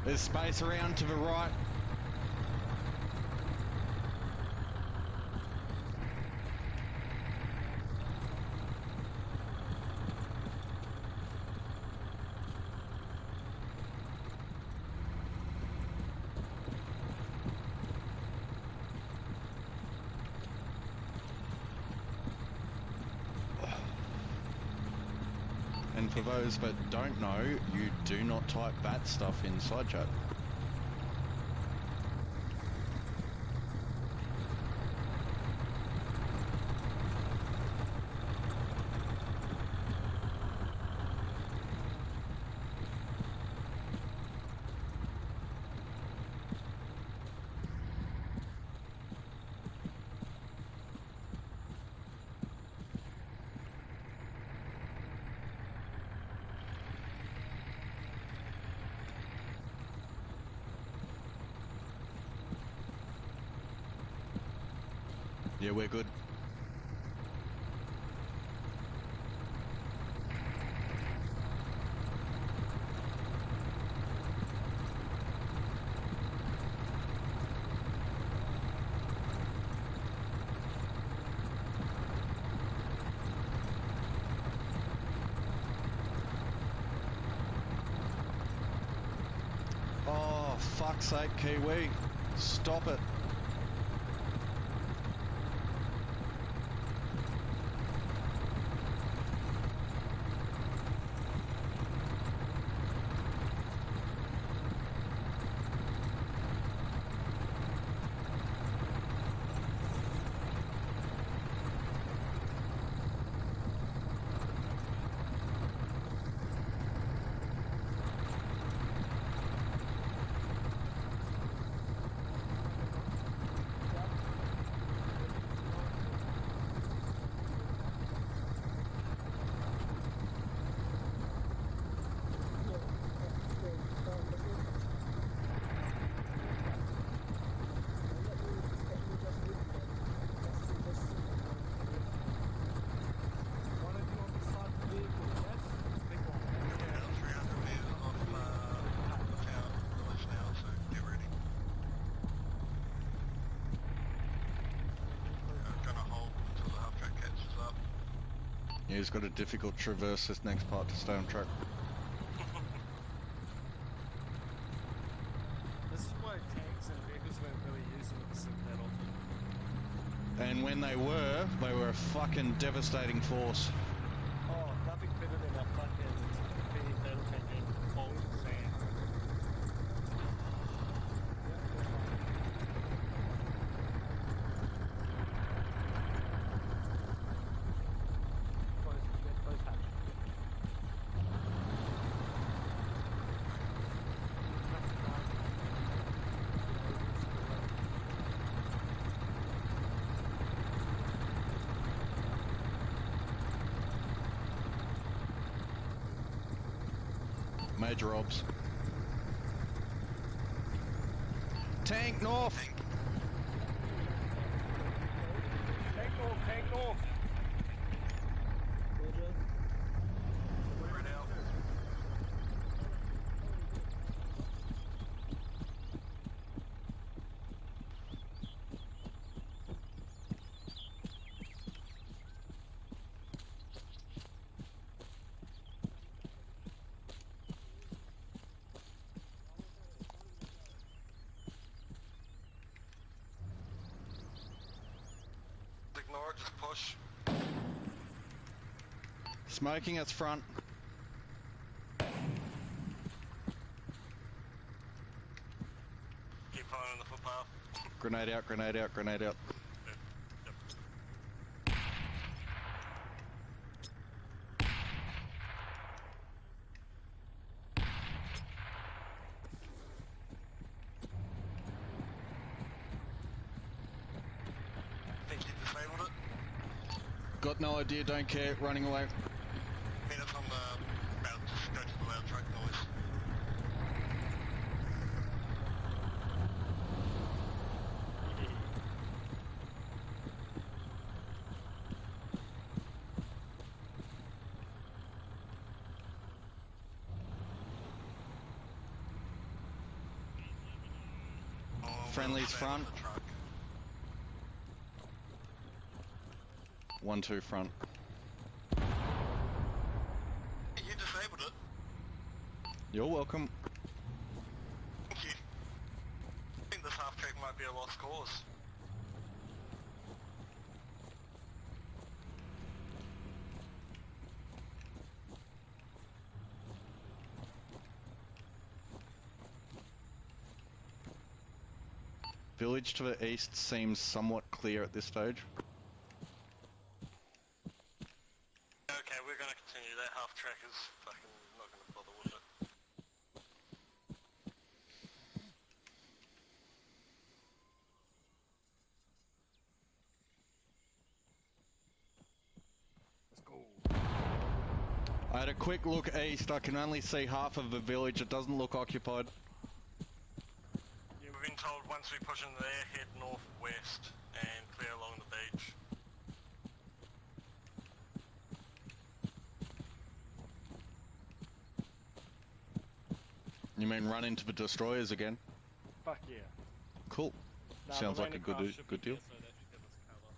There's space around to the right. And for those that don't know, you do not type that stuff inside chat. Yeah, we're good. Oh, fuck's sake, Kiwi. Stop it. Yeah, he's got a difficult traverse this next part to stay on track. This is why tanks and vehicles weren't really used in the Pacific that often. And when they were a fucking devastating force. Oh, nothing better than a fucking battle tank in cold sand. Major obs. Tank north! Tank north, tank north! ignore it, just push. Smoking us front. Keep following the footpath. Grenade out, grenade out, grenade out. Think you disabled it? Got no idea, don't care, running away. Meet us on the... Well, just go to the loud truck noise. Friendly's front. 1-2 front. You disabled it. You're welcome. Thank you. I think this half track might be a lost cause. Village to the east seems somewhat clear at this stage. Okay, we're gonna continue. That half track is fucking not gonna bother with it. I had a quick look east, I can only see half of the village, it doesn't look occupied. Yeah, we've been told once we push into there, head northwest and clear along the beach. You mean run into the destroyers again? Fuck yeah. Cool. Nah, Sounds the like a landing craft should good be deal. here, so that should give us cover.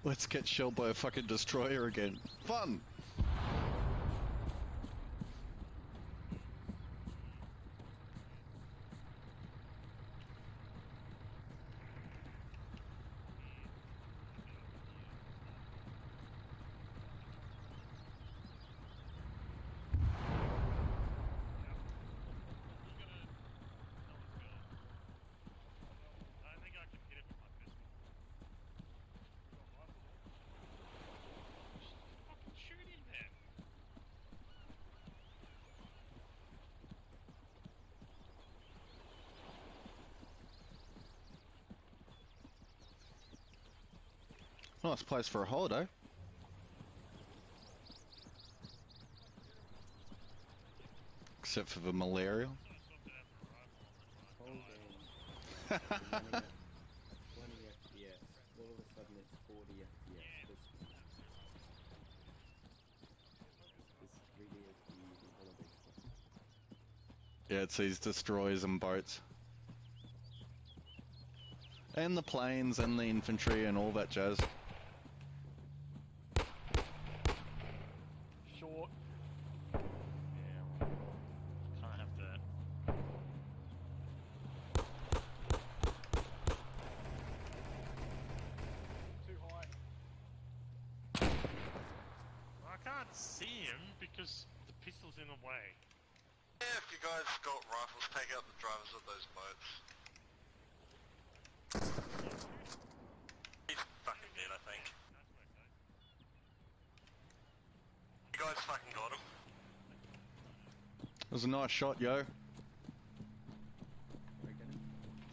Let's get shelled by a fucking destroyer again. Fun! I think I can hit it with my pistol. Just fucking shoot him then. Nice place for a holiday. Except for the malaria. Hold on. 20 FPS. All of a sudden it's 40 FPS. This really is the easy holiday stuff. Yeah, it's these destroyers and boats. And the planes and the infantry and all that jazz. Short. Yeah, can't have that. Too high. I can't see him because the pistol's in the way. Yeah, if you guys got rifles, take out the drivers of those boats. He's fucking dead, I think. You guys fucking got him. It was a nice shot, yo.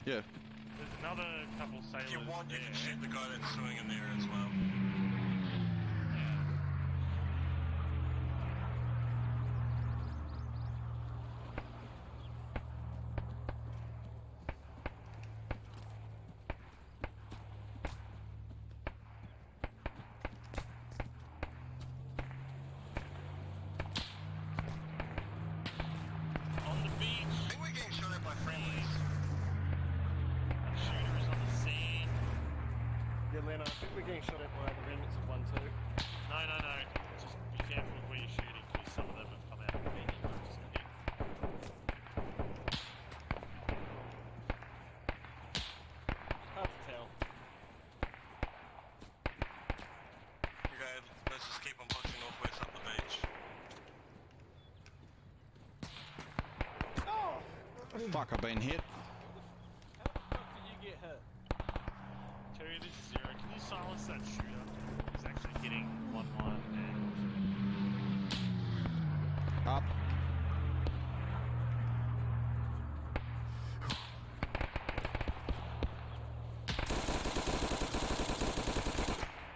Yeah. There's another couple sailors If you want, you there. can shoot the guy that's swimming in there as well. Lena, I think we're getting shot at by the remnants of 1-2. No. Just be careful of where you're shooting, because some of them have come out of the medium. I'm just gonna hit. Hard to tell. Okay, let's just keep on pushing northwest up the beach. Fuck, I've been hit. How the fuck did you get hit? Terry, this is Zero. Can you silence that shooter? He's actually hitting 1-1 and... Up.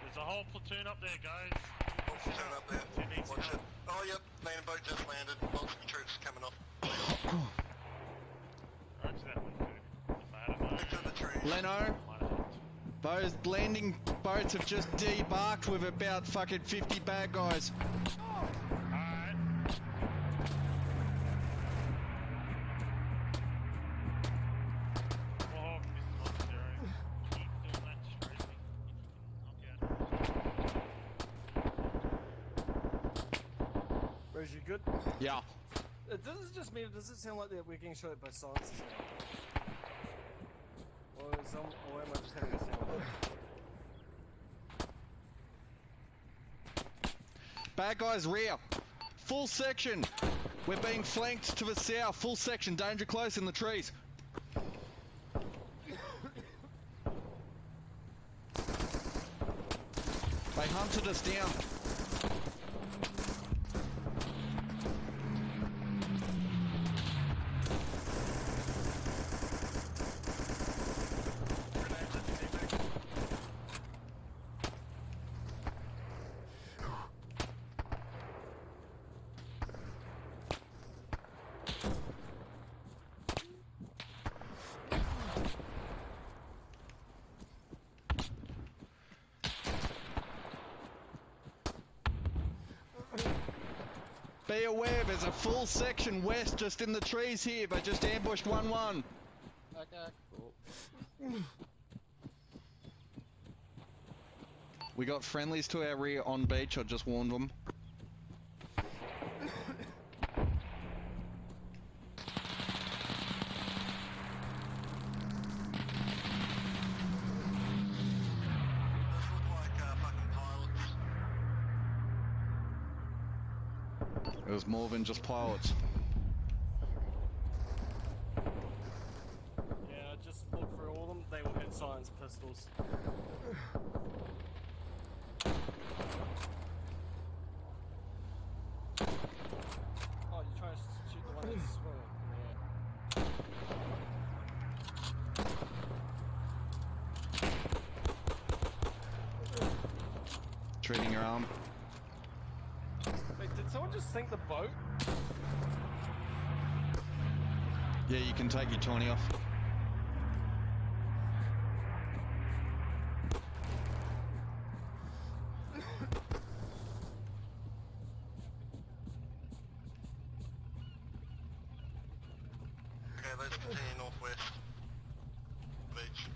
There's a whole platoon up there, guys. Turn up there. Platoon needs Watch help. it. Oh, yep. Landing boat just landed. Lots of troops coming off. Roger that one, too. If I had a Into the trees. Leno, might have helped. those landing boats have just debarked with about fucking 50 bad guys. Alright. Warhawk, this is 1-0. Keep doing that strafing if you can knock out. Rose, you good? Yeah. Does it just mean, does it sound like that we're getting shot at by silencers now? Or am I just having a sound? Bad guys rear. Full section. We're being flanked to the south. Full section. Danger close in the trees. They hunted us down. Be aware, there's a full section west just in the trees here. They just ambushed 1-1. Okay. We got friendlies to our rear on beach, I just warned them. It was more than just pilots. Yeah, just look through all of them. They all had science pistols. Oh, you're trying to shoot the one that's swimming. Treating your arm. Wait, did someone just sink the boat? Yeah, you can take your 20 off. Okay, let's continue northwest. Beach.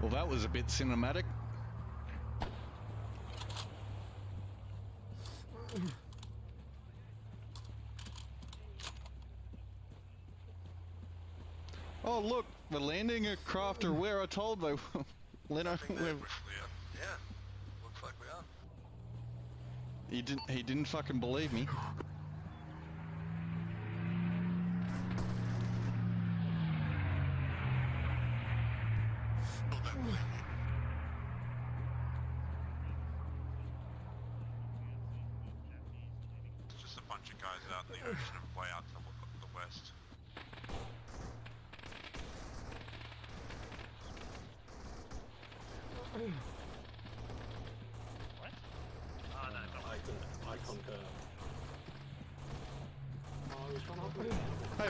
Well, that was a bit cinematic. Oh, look, we're landing a crafter where I told they were. Leno, I think we're... that was clear. Yeah, looks like we are. He didn't fucking believe me. Still don't believe you. It's just a bunch of guys out in the ocean and way out to the west.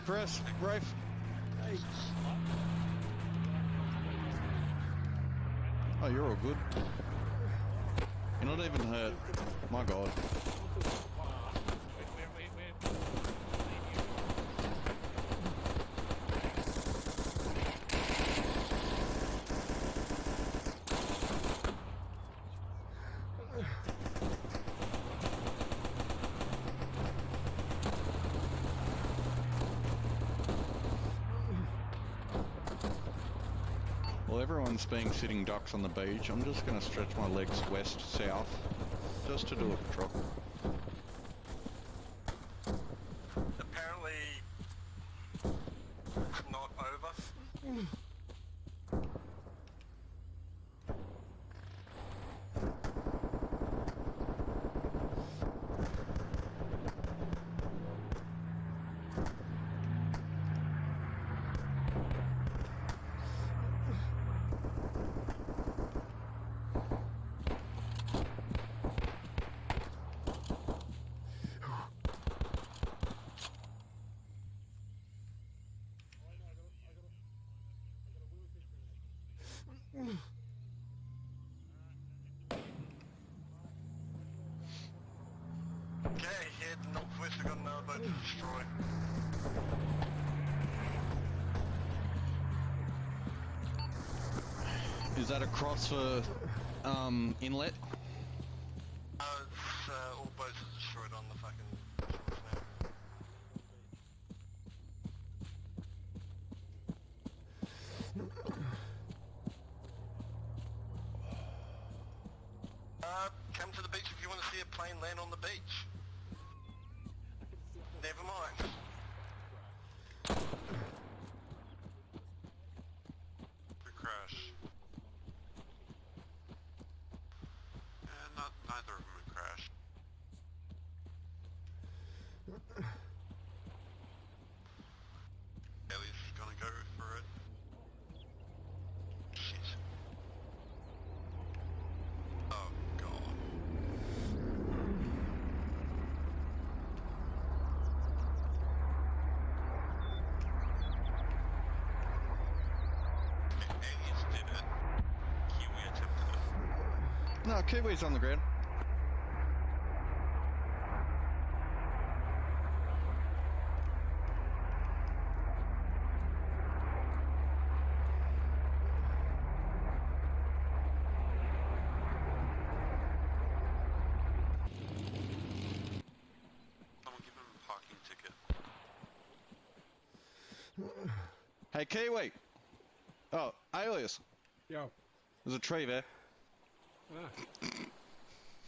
okay, press. Rafe. Hey, Oh, you're all good. You're not even hurt. My god. Well, everyone's being sitting ducks on the beach. I'm just going to stretch my legs west-south just to do a patrol. Apparently, it's not over. Okay, head northwest, we've got another boat to destroy. Is that across for inlet? It's, all boats are destroyed on the fucking shores now. Come to the beach if you want to see a plane land on the beach. Never mind. The crash. Neither of them would crash. Ellie's gonna go for it. Shit. Oh god. Aliens did it. Kiwi attempted it. No, Kiwi's on the ground. Someone give him a parking ticket. Hey, Kiwi! Oh, Alias! Yo. There's a tree there. Ah.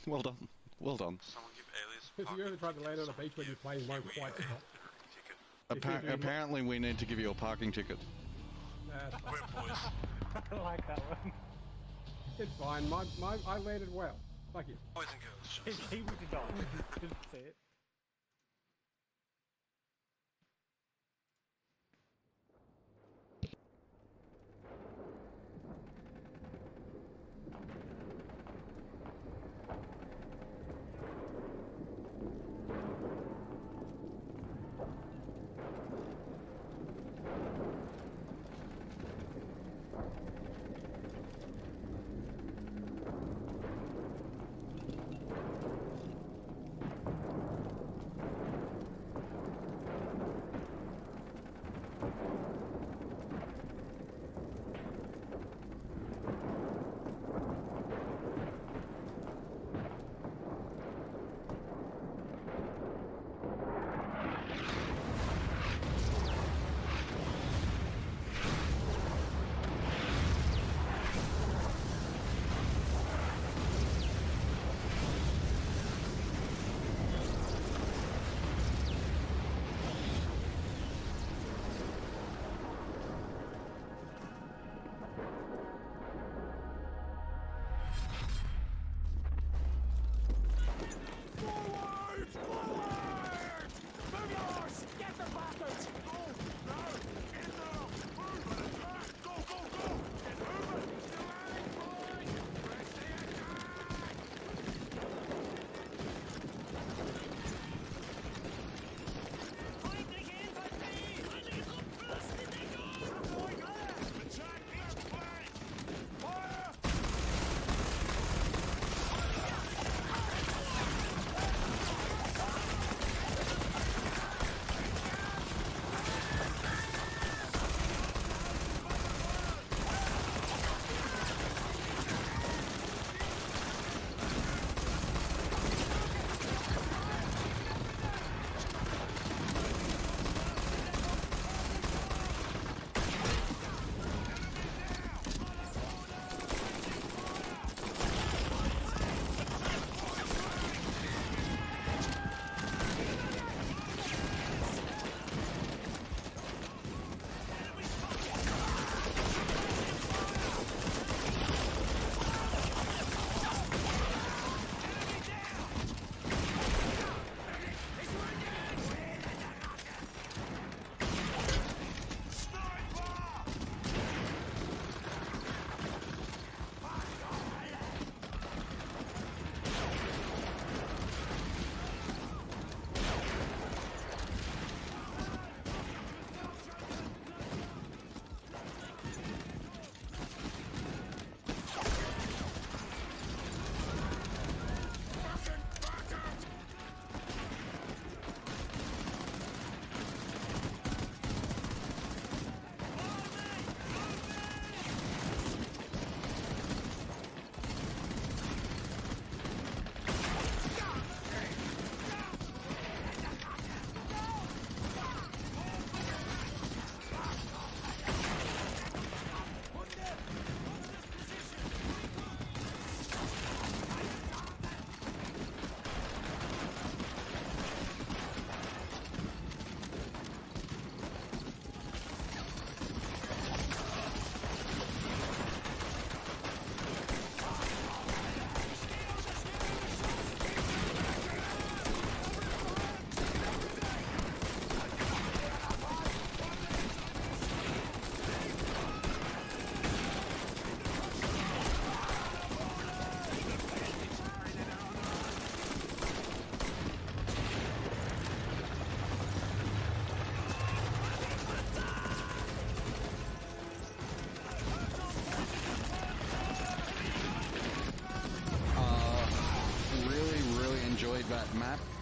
Well done. Well done. Someone give Alias a If you parking ever tried to land on a beach when your plane won't Kiwi quite a stop. ticket. Apparently we need to give you a parking ticket. We're boys. I like that one. It's fine. I landed well. Thank you. Boys and girls. He did not. Didn't see it.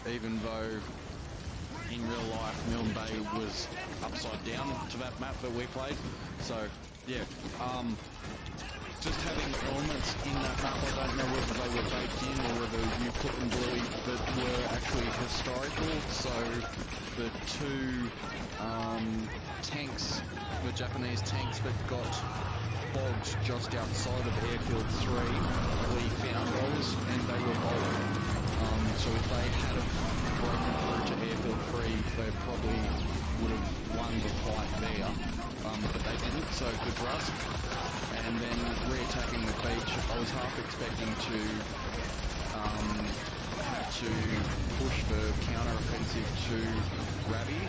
even though in real life Milne Bay was upside down to that map that we played. So yeah, just having elements in that map, I don't know whether they were baked in or whether you put them bluey, that were actually historical. So the two tanks, the Japanese tanks that got bogged just outside of Airfield 3, we found those and they were bogged. So if they had have broken through to Airfield 3, they probably would have won the fight there. But they didn't, so good for us. And then re-attacking the beach, I was half expecting to have to push the counter-offensive to Rabi.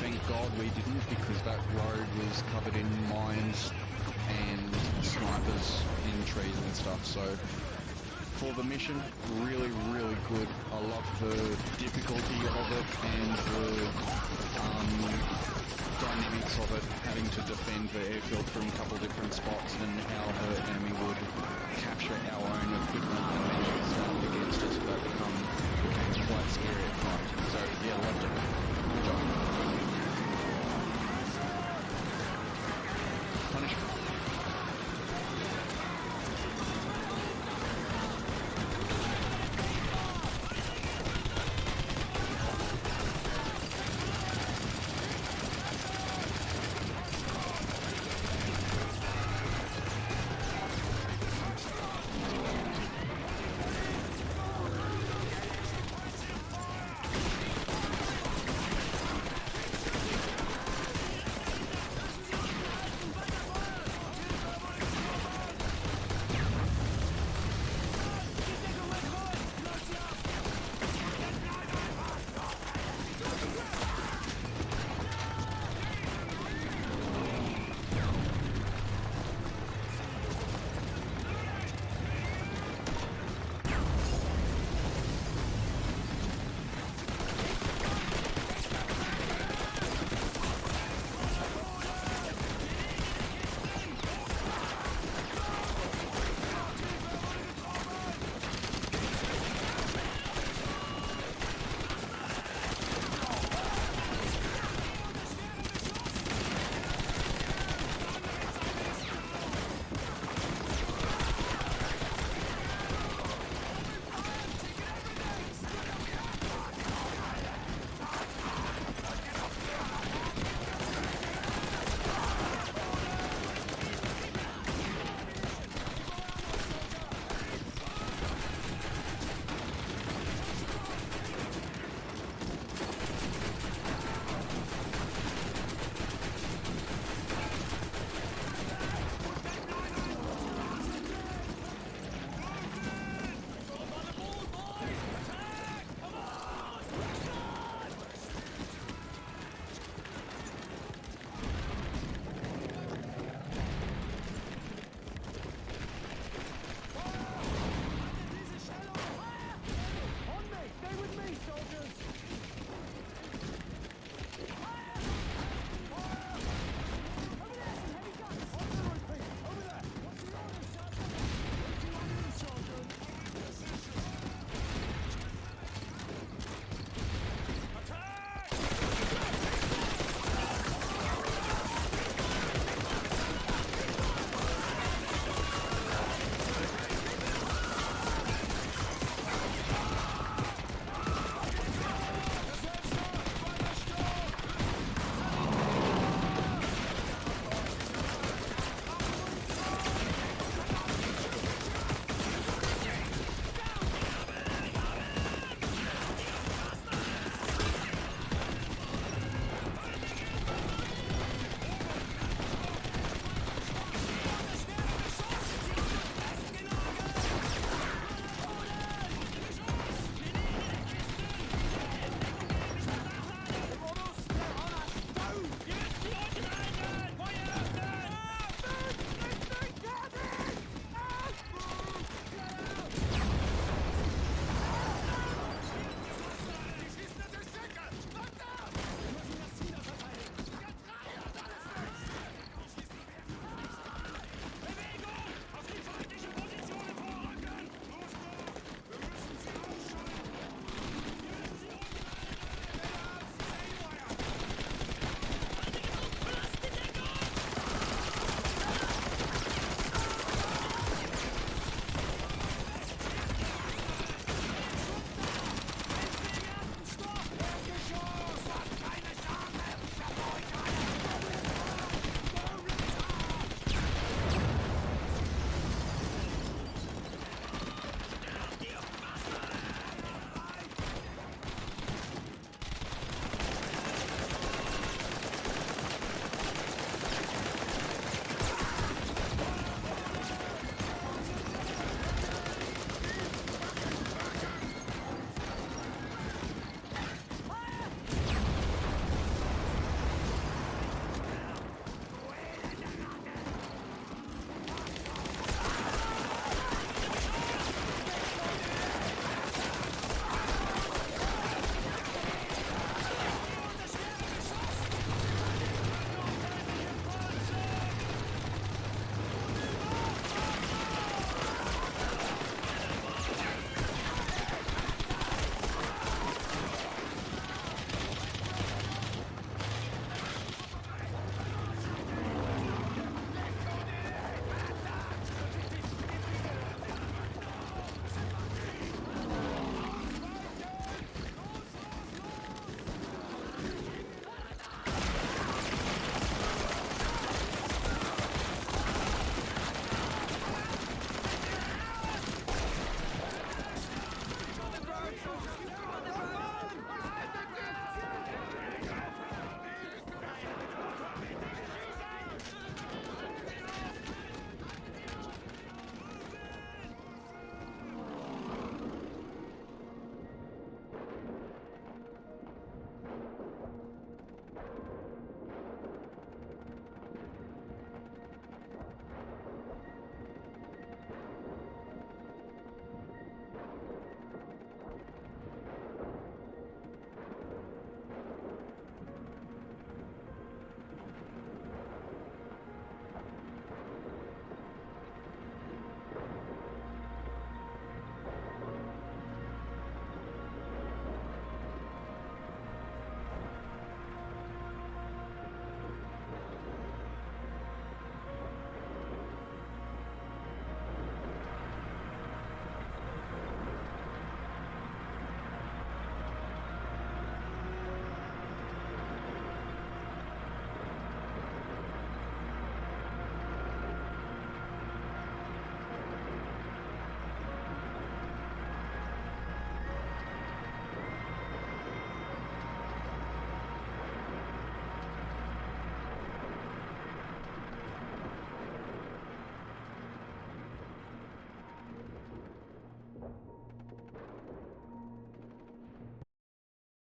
Thank God we didn't, because that road was covered in mines and snipers in trees and stuff. So for the mission, really, really good. I love the difficulty of it and the dynamics of it, having to defend the airfield from a couple different spots and how the enemy would capture our own equipment and then use that against us. That became quite scary at times. So yeah, loved it.